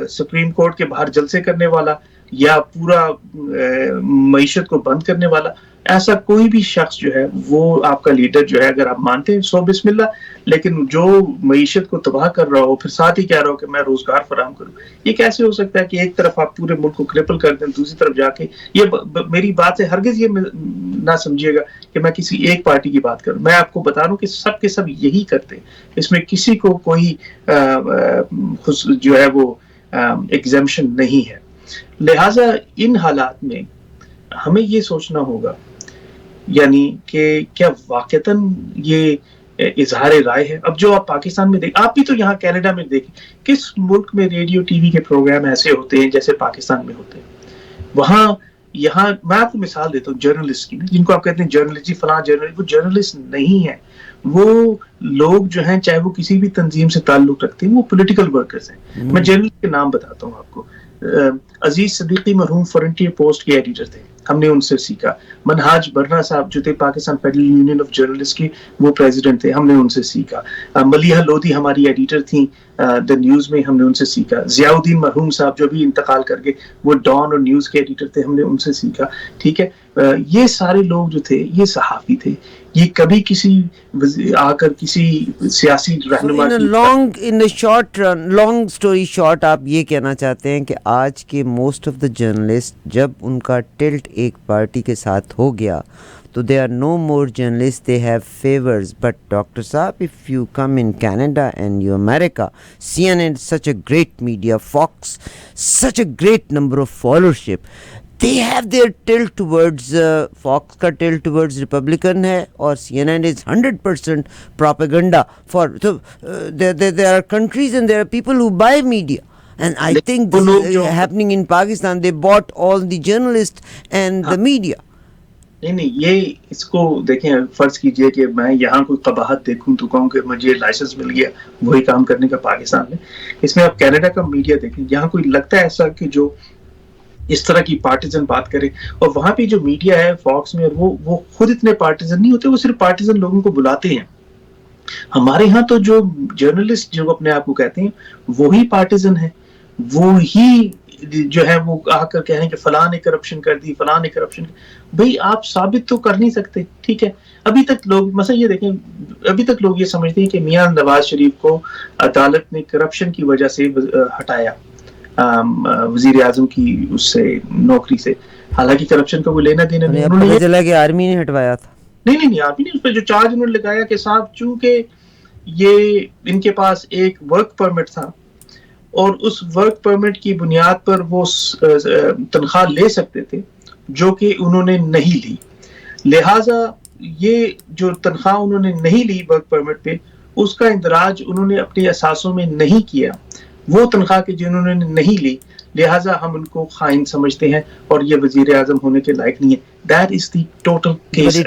B: سپریم کورٹ کے باہر جلسے کرنے والا یا پورا معیشت کو بند کرنے والا, ایسا کوئی بھی شخص جو ہے وہ آپ کا لیڈر جو ہے, اگر آپ مانتے ہیں سو بسم اللہ. لیکن جو معیشت کو تباہ کر رہا ہو پھر ساتھ ہی کہہ رہا ہو کہ میں روزگار فراہم کروں, یہ کیسے ہو سکتا ہے کہ ایک طرف آپ پورے ملک کو کرپل کر دیں, دوسری طرف جا کے یہ میری بات سے ہرگز یہ نہ سمجھیے گا کہ میں کسی ایک پارٹی کی بات کروں. میں آپ کو بتا رہا ہوں کہ سب کے سب یہی کرتے ہیں, اس میں کسی کو کوئی جو ہے وہ ایگزمپشن نہیں ہے. لہٰذا ان حالات میں ہمیں یہ سوچنا ہوگا یعنی کہ کیا واقعتاً یہ اظہار رائے ہے؟ اب جو آپ پاکستان میں آپ بھی تو یہاں کینیڈا میں دیکھیں کس ملک میں ریڈیو ٹی وی کے پروگرام ایسے ہوتے ہیں جیسے پاکستان میں ہوتے ہیں. وہاں یہاں میں آپ کو مثال دیتا ہوں جرنلسٹ کی، جن کو آپ کہتے ہیں جرنلسٹ، جی فلاں جرنلسٹ، وہ جرنلسٹ نہیں ہے. وہ لوگ جو ہیں چاہے وہ کسی بھی تنظیم سے تعلق رکھتے ہیں، وہ پولیٹیکل ورکرز ہیں. میں جرنلسٹ کے نام بتاتا ہوں آپ کو. عزیز صدیقی مرحوم فرنٹیئر پوسٹ کے ایڈیٹر تھے، ہم نے ان سے سیکھا. منہاج برنا صاحب جو تھے Pakistan federal union of journalist کے، وہ پریزیڈنٹ تھے، ہم نے ان سے سیکھا. ملیحہ لودھی ہماری ایڈیٹر تھیں دا نیوز میں، ہم نے ان سے سیکھا. ضیاء الدین مرحوم صاحب جو بھی انتقال کر گئے، وہ ڈان اور نیوز کے ایڈیٹر تھے، ہم نے ان سے سیکھا. ٹھیک ہے، یہ سارے لوگ جو تھے یہ صحافی تھے. یہ کبھی کسی آ کر کسی سیاسی رہنما
A: لانگ اسٹوری شارٹ آپ یہ کہنا چاہتے ہیں کہ آج کے موسٹ آف دا جرنلسٹ جب ان کا ٹلٹ ایک پارٹی کے ساتھ ہو گیا تو they are no more journalist, they have favours. But doctor صاحب if you come in Canada and you America, CNN such a great media, Fox such a great number of followership, they have their tilt towards Fox کا tilt towards Republican ہے اور CNN is 100% propaganda for. So there are countries and there are people who buy media, and I think this is happening in Pakistan. They bought all the journalists and the media.
B: نہیں یہ اس کو دیکھیں، فرض کیجئے کہ میں یہاں کوئی قباحت دیکھوں تو کہوں کہ مجھے لائسنس مل گیا وہی کام کرنے کا پاکستان میں. اس میں آپ کینیڈا کا میڈیا دیکھیں، یہاں کوئی لگتا ہے ایسا کہ جو اس طرح کی پارٹیزن بات کرے. اور وہاں پہ جو میڈیا ہے فاکس میں، وہ خود اتنے پارٹیزن نہیں ہوتے، وہ صرف پارٹیزن لوگوں کو بلاتے ہیں. ہمارے ہاں تو جو جرنلسٹ جو اپنے آپ کو کہتے ہیں وہی پارٹیزن ہیں، وہی جو ہے وہ آ کر کہیں کہ فلاں نے کرپشن کر دی، فلاں نے کرپشن. بھئی آپ ثابت تو کر نہیں سکتے. ٹھیک ہے، ابھی تک لوگ مثلا یہ دیکھیں، ابھی تک لوگ یہ سمجھتے ہیں کہ میاں نواز شریف کو عدالت نے کرپشن کی وجہ سے ہٹایا وزیر اعظم کی اس سے نوکری سے. حالانکہ کرپشن کا وہ لینا دینا نہیں. انہوں نے
A: چلا کہ آرمی نے ہٹوایا تھا.
B: نہیں آپ نے اس پہ جو چارج انہوں نے لگایا کہ صاحب چونکہ یہ ان کے پاس ایک ورک پرمٹ تھا اور اس ورک پرمٹ کی بنیاد پر وہ تنخواہ لے سکتے تھے جو کہ انہوں نے نہیں لی، لہٰذا یہ جو تنخواہ انہوں نے نہیں لی ورک پرمٹ پہ، اس کا اندراج انہوں نے اپنے اثاثوں میں نہیں کیا. وہ تنخواہ کی جنہوں نے نہیں لی، لہٰذا ہم ان کو خائن سمجھتے ہیں اور یہ وزیر اعظم ہونے کے لائق نہیں ہے. That is the total case.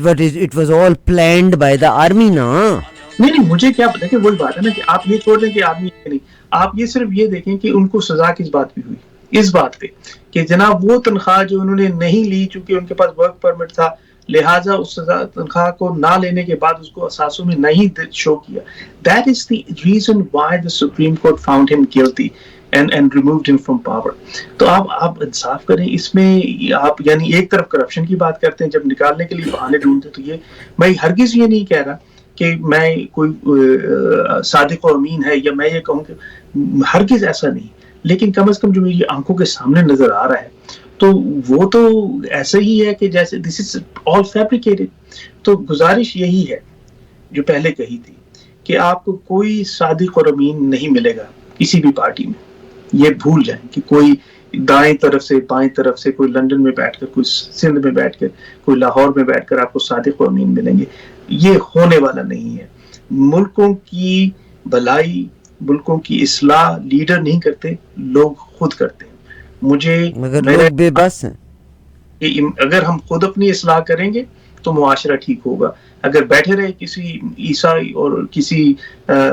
A: But it was all planned by the army نا.
B: نہیں مجھے کیا پتا کہ وہی بات ہے نا کہ آپ یہ چھوڑ دیں کہ آدمی نہیں، آپ یہ صرف یہ دیکھیں کہ ان کو سزا کس بات پہ ہوئی، اس بات پہ کہ جناب وہ تنخواہ جو انہوں نے نہیں لی چونکہ ان کے پاس ورک پرمٹ تھا، لہٰذا اس تنخواہ کو نہ لینے کے بعد اس کو اثاثوں میں نہیں شو کیا. That is the reason why the Supreme Court found him guilty and removed him from power. تو آپ انصاف کریں اس میں. آپ یعنی ایک طرف کرپشن کی بات کرتے ہیں، جب نکالنے کے لیے بہانے ڈھونڈتے تو یہ میں ہرگز یہ نہیں کہہ رہا کہ میں کوئی صادق و امین ہے یا میں یہ کہوں کہ ہرگز ایسا نہیں، لیکن کم از کم جو میری آنکھوں کے سامنے نظر آ رہا ہے تو وہ تو ایسا ہی ہے کہ جیسے دس از آل فیبریکیٹڈ. تو گزارش یہی ہے جو پہلے کہی تھی کہ آپ کو کوئی صادق اور امین نہیں ملے گا کسی بھی پارٹی میں. یہ بھول جائیں کہ کوئی دائیں طرف سے بائیں طرف سے کوئی لندن میں بیٹھ کر، کوئی سندھ میں بیٹھ کر، کوئی لاہور میں بیٹھ کر آپ کو صادق و امین ملیں گے. یہ ہونے والا نہیں ہے. ملکوں کی بھلائی، ملکوں کی اصلاح لیڈر نہیں کرتے، لوگ خود کرتے ہیں. مجھے
A: مگر لوگ بے بس ہیں.
B: اگر ہم خود اپنی اصلاح کریں گے تو معاشرہ ٹھیک ہوگا. اگر بیٹھے رہے کسی عیسائی اور کسی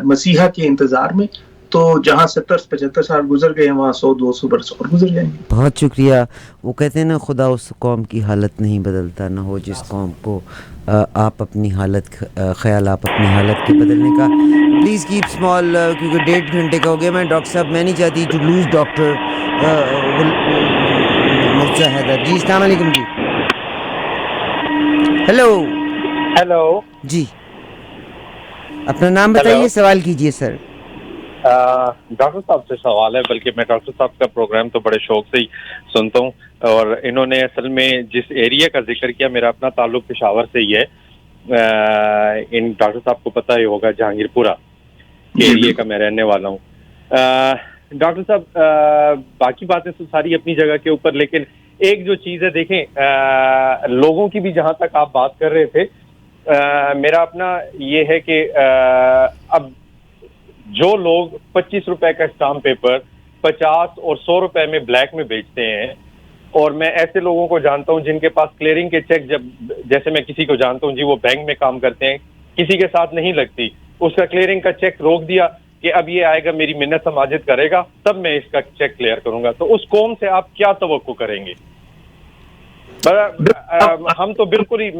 B: مسیحا کے انتظار میں تو جہاں 70-75 سال گزر گئے وہاں 100-200 برس اور گزر جائیں گے.
A: بہت شکریہ. وہ کہتے ہیں نا خدا اس قوم کی حالت نہیں بدلتا، نہ ہو جس قوم کو آپ اپنی حالت خیال آپ اپنی حالت کے بدلنے کا. پلیز کیپ اسمال، کیونکہ 1.5 گھنٹے کا ہو گیا. میں ڈاکٹر صاحب میں نہیں چاہتی to lose doctor Mirza Haider. جی السلام علیکم. جی ہیلو جی اپنا نام بتائیے، سوال کیجیے سر.
F: ڈاکٹر صاحب سے سوال ہے، بلکہ میں ڈاکٹر صاحب کا پروگرام تو بڑے شوق سے ہی سنتا ہوں، اور انہوں نے اصل میں جس ایریا کا ذکر کیا، میرا اپنا تعلق پشاور سے ہی ہے. ان ڈاکٹر صاحب کو پتہ ہی ہوگا جہانگیر پورہ کے ایریا کا میں رہنے والا ہوں. ڈاکٹر صاحب باقی باتیں تو ساری اپنی جگہ کے اوپر، لیکن ایک جو چیز ہے دیکھیں لوگوں کی بھی جہاں تک آپ بات کر رہے تھے میرا اپنا یہ ہے کہ اب جو لوگ 25 روپے کا اسٹامپ پیپر 50 اور 100 روپے میں بلیک میں بیچتے ہیں، اور میں ایسے لوگوں کو جانتا ہوں جن کے پاس کلیئرنگ کے چیک، جب جیسے میں کسی کو جانتا ہوں جی وہ بینک میں کام کرتے ہیں، کسی کے ساتھ نہیں لگتی، اس کا کلیئرنگ کا چیک روک دیا کہ اب یہ آئے گا میری منت سماجت کرے گا تب میں اس کا چیک کلیئر کروں گا، تو اس قوم سے آپ کیا توقع کریں گے؟ ہم تو بالکل ہی،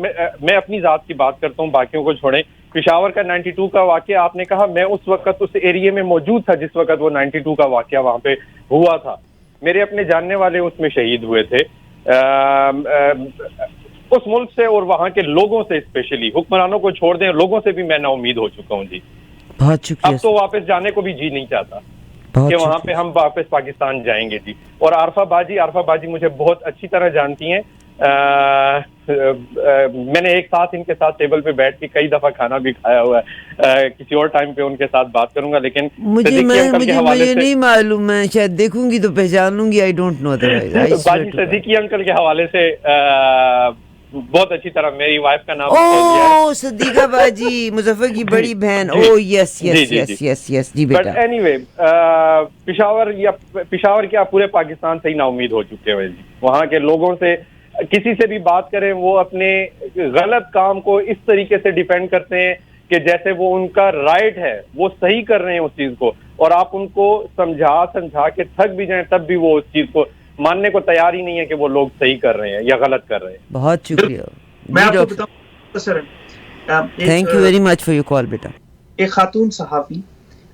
F: میں اپنی ذات کی بات کرتا ہوں، باقیوں کو چھوڑیں۔ پشاور کا 92 کا واقعہ آپ نے کہا، میں اس وقت اس ایریے میں موجود تھا جس وقت وہ 92 کا واقعہ وہاں پہ ہوا تھا، میرے اپنے جاننے والے اس میں شہید ہوئے تھے، اس ملک سے اور وہاں کے لوگوں سے، اسپیشلی حکمرانوں کو چھوڑ دیں، لوگوں سے بھی میں نا امید ہو چکا ہوں جی،
A: بہت شکریہ،
F: اب تو واپس جانے کو بھی جی نہیں چاہتا کہ وہاں پہ ہم واپس پاکستان جائیں گے جی۔ اور عارفہ باجی مجھے بہت اچھی طرح جانتی ہیں، میں نے ایک ساتھ ان کے ساتھ ٹیبل پہ بیٹھ کے کئی دفعہ کھانا بھی کھایا ہوا ہے، کسی اور ٹائم پہ ان کے ساتھ بات کروں گا، لیکن
A: مجھے نہیں معلوم، میں شاید دیکھوں گی تو پہچان لوں گی، آئی ڈونٹ نو
F: باجی صدیقی انکل کے حوالے سے بہت اچھی طرح، میری وائف کا نام
A: صدیقہ باجی، مظفر کی بڑی بہن، یس جی بیٹا۔
F: بٹ اینی وے پشاور کیا پورے پاکستان سے ہی نا امید ہو چکے ہوئے جی، وہاں کے لوگوں سے کسی سے بھی بات کریں وہ اپنے غلط کام کو اس طریقے سے ڈیفینڈ کرتے ہیں کہ جیسے وہ ان کا رائٹ ہے، وہ صحیح کر رہے ہیں اس چیز کو، اور آپ ان کو سمجھا کے تھک بھی جائیں تب بھی وہ اس چیز کو ماننے کو تیار ہی نہیں ہے کہ وہ لوگ صحیح کر رہے ہیں یا غلط کر رہے ہیں۔
A: بہت شکریہ،
B: میں آپ کو بتاؤں sir,
A: thank you very much for your call بیٹا۔
B: ایک خاتون صحافی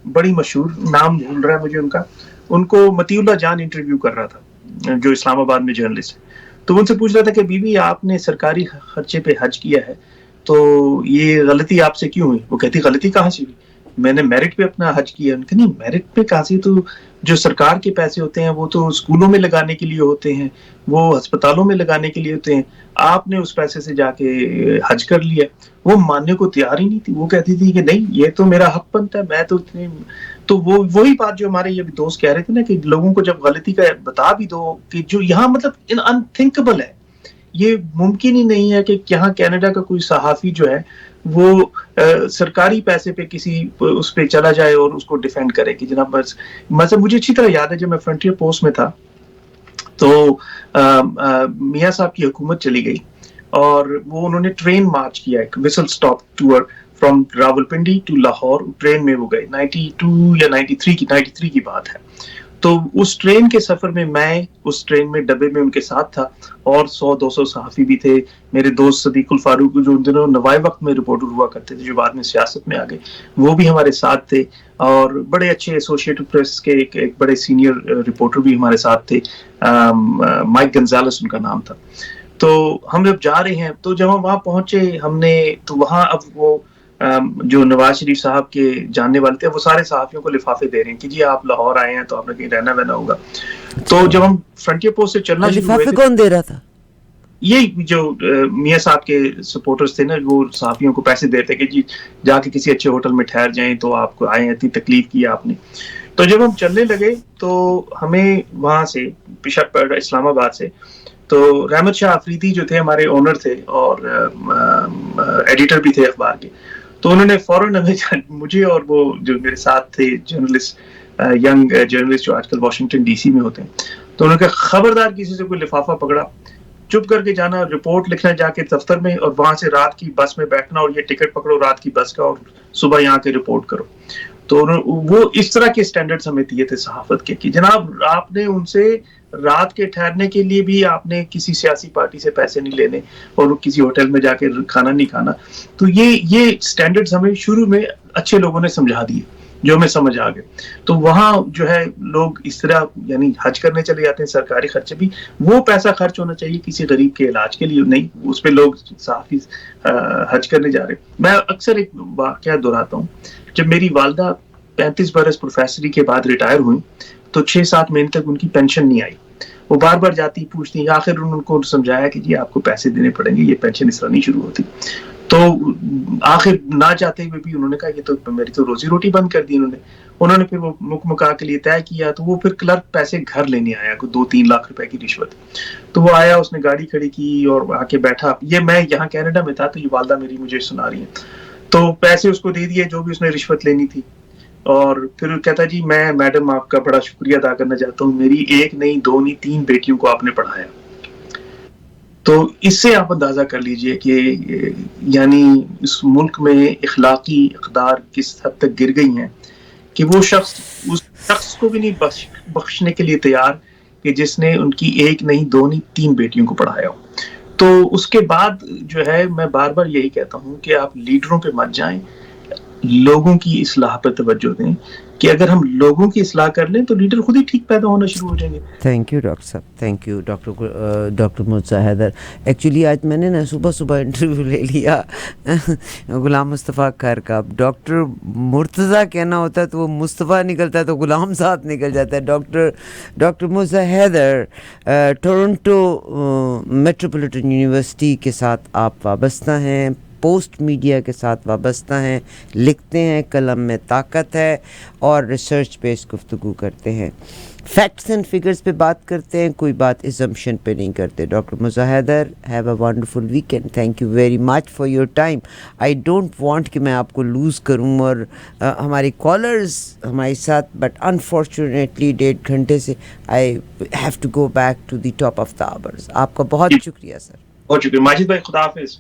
B: بڑی مشہور، نام بھول رہا ہے مجھے ان کا، ان کو مطیع اللہ جان انٹرویو کر رہا تھا جو اسلام آباد میں جرنلسٹ ہے، تو ان سے پوچھ رہا تھا کہ بی بی آپ نے سرکاری خرچے پہ حج کیا ہے تو یہ غلطی آپ سے کیوں ہوئی؟ وہ کہتی غلطی کہاں سے ہوئی، میں نے میرٹ پہ اپنا حج کیا۔ ان کہ نہیں، میرٹ پہ کہاں سے، تو جو سرکار کے پیسے ہوتے ہیں وہ تو اسکولوں میں لگانے کے لیے ہوتے ہیں، وہ ہسپتالوں میں لگانے کے لیے ہوتے ہیں، آپ نے اس پیسے سے جا کے حج کر لیا۔ وہ ماننے کو تیار ہی نہیں تھی، وہ کہتی تھی کہ نہیں یہ تو میرا حق بنتا ہے، میں تو اتنے، تو وہ وہی بات جو ہمارے یہ دوست کہہ رہے تھے نا کہ لوگوں کو جب غلطی کا بتا بھی دو کہ جو یہاں مطلب انتھنکبل ہے، یہ ممکن ہی نہیں ہے کہ یہاں کینیڈا کا کوئی صحافی جو ہے وہ سرکاری پیسے پہ کسی اس پہ چلا جائے اور اس کو ڈیفینڈ کرے کہ جناب بس۔ مطلب مجھے اچھی طرح یاد ہے جب میں فرنٹیئر پوسٹ میں تھا تو میاں صاحب کی حکومت چلی گئی اور وہ انہوں نے ٹرین مارچ کیا، ایک whistle stop tour from Rawalpindi to Lahore, train میں وہ گئے 92 یا 93 کی بات ہے۔ تو اس ٹرین کے سفر میں میں اس ٹرین میں ڈبے میں ان کے ساتھ تھا، اور 100-200 صحافی بھی تھے، میرے دوست صدیق الفاروق جو ان دنوں نوائے وقت میں رپورٹر ہوا کرتے تھے جو بعد میں سیاست میں آ گئے، وہ بھی ہمارے ساتھ تھے، اور بڑے اچھے ایسوسیٹڈ پریس کے ایک بڑے سینئر رپورٹر بھی ہمارے ساتھ تھے، مائک گنزالس ان کا نام تھا۔ تو ہم جب جا رہے ہیں تو جب ہم وہاں پہنچے ہم نے تو وہاں اب وہ جو نواز شریف صاحب کے جاننے والے تھے وہ سارے صحافیوں کو لفافے دے رہے ہیں کہ جی آپ لاہور آئے ہیں تو آپ نے کہیں رہنا وہنا ہوگا۔ تو جب ہم فرنٹیئر پوسٹ سے چلنا شروع ہوئے،
A: لفافے کون دے رہا تھا؟
B: یہ جو میاں صاحب کے سپورٹرز تھے نا، وہ صحافیوں کو پیسے دیتے کہ جی جا کے کسی اچھے ہوٹل میں ٹھہر جائیں، تو آپ کو آئے، اتنی تکلیف کی آپ نے۔ تو جب ہم چلنے لگے تو ہمیں وہاں سے اسلام آباد سے تو رحمت شاہ افریدی جو تھے ہمارے اونر تھے اور ایڈیٹر بھی تھے اخبار کے، تو انہوں نے فوراً مجھے اور وہ جو میرے ساتھ تھے جرنلسٹ، ینگ جرنلسٹ جو آج کل واشنگٹن ڈی سی میں ہوتے ہیں، تو انہوں نے کہا خبردار کسی سے کوئی لفافہ پکڑا چپ کر کے جانا، رپورٹ لکھنا جا کے دفتر میں، اور وہاں سے رات کی بس میں بیٹھنا اور یہ ٹکٹ پکڑو رات کی بس کا اور صبح یہاں کے رپورٹ کرو۔ تو وہ اس طرح کے سٹینڈرڈز ہمیں دیے تھے صحافت کے کہ جناب آپ نے ان سے رات کے ٹھہرنے کے لیے بھی آپ نے کسی سیاسی پارٹی سے پیسے نہیں لینے اور کسی ہوٹل میں جا کے کھانا نہیں کھانا۔ تو یہ سٹینڈرڈز ہمیں شروع میں اچھے لوگوں نے سمجھا دیے جو ہمیں سمجھ آ گئے۔ تو وہاں جو ہے لوگ اس طرح یعنی حج کرنے چلے جاتے ہیں، سرکاری خرچے بھی، وہ پیسہ خرچ ہونا چاہیے کسی غریب کے علاج کے لیے نہیں، اس پہ لوگ صحافی حج کرنے جا رہے۔ میں اکثر ایک واقعہ دہراتا ہوں، جب میری والدہ 35 برس پروفیسری کے بعد ریٹائر ہوئی تو 6-7 مہینے تک ان کی پینشن نہیں آئی، وہ بار بار جاتی پوچھتی، آخر ان کو سمجھایا کہ جی آپ کو پیسے دینے پڑیں گے، یہ پینشن اس طرح نہیں شروع ہوتی۔ تو آخر نہ چاہتے ہوئے بھی انہوں نے کہا یہ تو میری تو روزی روٹی بند کر دی انہوں نے پھر وہ مکا کے لیے طے کیا. تو وہ پھر کلرک پیسے گھر لینے آیا, کوئی 2-3 لاکھ روپے کی رشوت. تو وہ آیا, اس نے گاڑی کھڑی کی اور آ کے بیٹھا. یہ میں یہاں کینیڈا میں تھا, تو یہ والدہ میری مجھے سنا رہی ہیں. تو پیسے اس کو دے دیے جو بھی اس نے رشوت لینی تھی, اور پھر کہتا جی میں میڈم آپ کا بڑا شکریہ ادا کرنا چاہتا ہوں, میری 1 نہیں 2 نہیں 3 بیٹیوں کو آپ نے پڑھایا. تو اس سے آپ اندازہ کر لیجئے کہ یعنی اس ملک میں اخلاقی اقدار کس حد تک گر گئی ہیں کہ وہ شخص اس شخص کو بھی نہیں بخشنے کے لیے تیار کہ جس نے ان کی 1 نہیں 2 نہیں 3 بیٹیوں کو پڑھایا ہو. تو اس کے بعد جو ہے میں بار بار یہی کہتا ہوں کہ آپ لیڈروں پہ مت جائیں, لوگوں کی اصلاح پر توجہ دیں کہ اگر ہم لوگوں کی اصلاح کر لیں تو لیڈر خود ہی ٹھیک پیدا ہونا شروع ہو جائیں گے.
A: تھینک یو ڈاکٹر صاحب, thank you doctor Murtaza Haider. Actually آج میں نے نا صبح انٹرویو لے لیا غلام مصطفیٰ خیر کا. ڈاکٹر مرتضیٰ کہنا ہوتا ہے تو وہ مصطفیٰ نکلتا ہے تو غلام ساتھ نکل جاتا ہے. Doctor Murtaza Haider Toronto Metropolitan University کے ساتھ آپ وابستہ ہیں, پوسٹ میڈیا کے ساتھ وابستہ ہیں, لکھتے ہیں, قلم میں طاقت ہے اور ریسرچ بیس گفتگو کرتے ہیں, فیکٹس اینڈ فگرز پہ بات کرتے ہیں, کوئی بات ایزمپشن پہ نہیں کرتے. Doctor Murtaza Haider, have a wonderful weekend. Thank you very much for your time. I don't want کہ میں آپ کو لوز کروں اور ہمارے کالرز ہمارے ساتھ, بٹ انفارچونیٹلی 1.5 گھنٹے سے I have to go back to the top of the hours. آپ کا بہت شکریہ سر.
B: بہت شکریہ ماجد بھائی, خدا حافظ.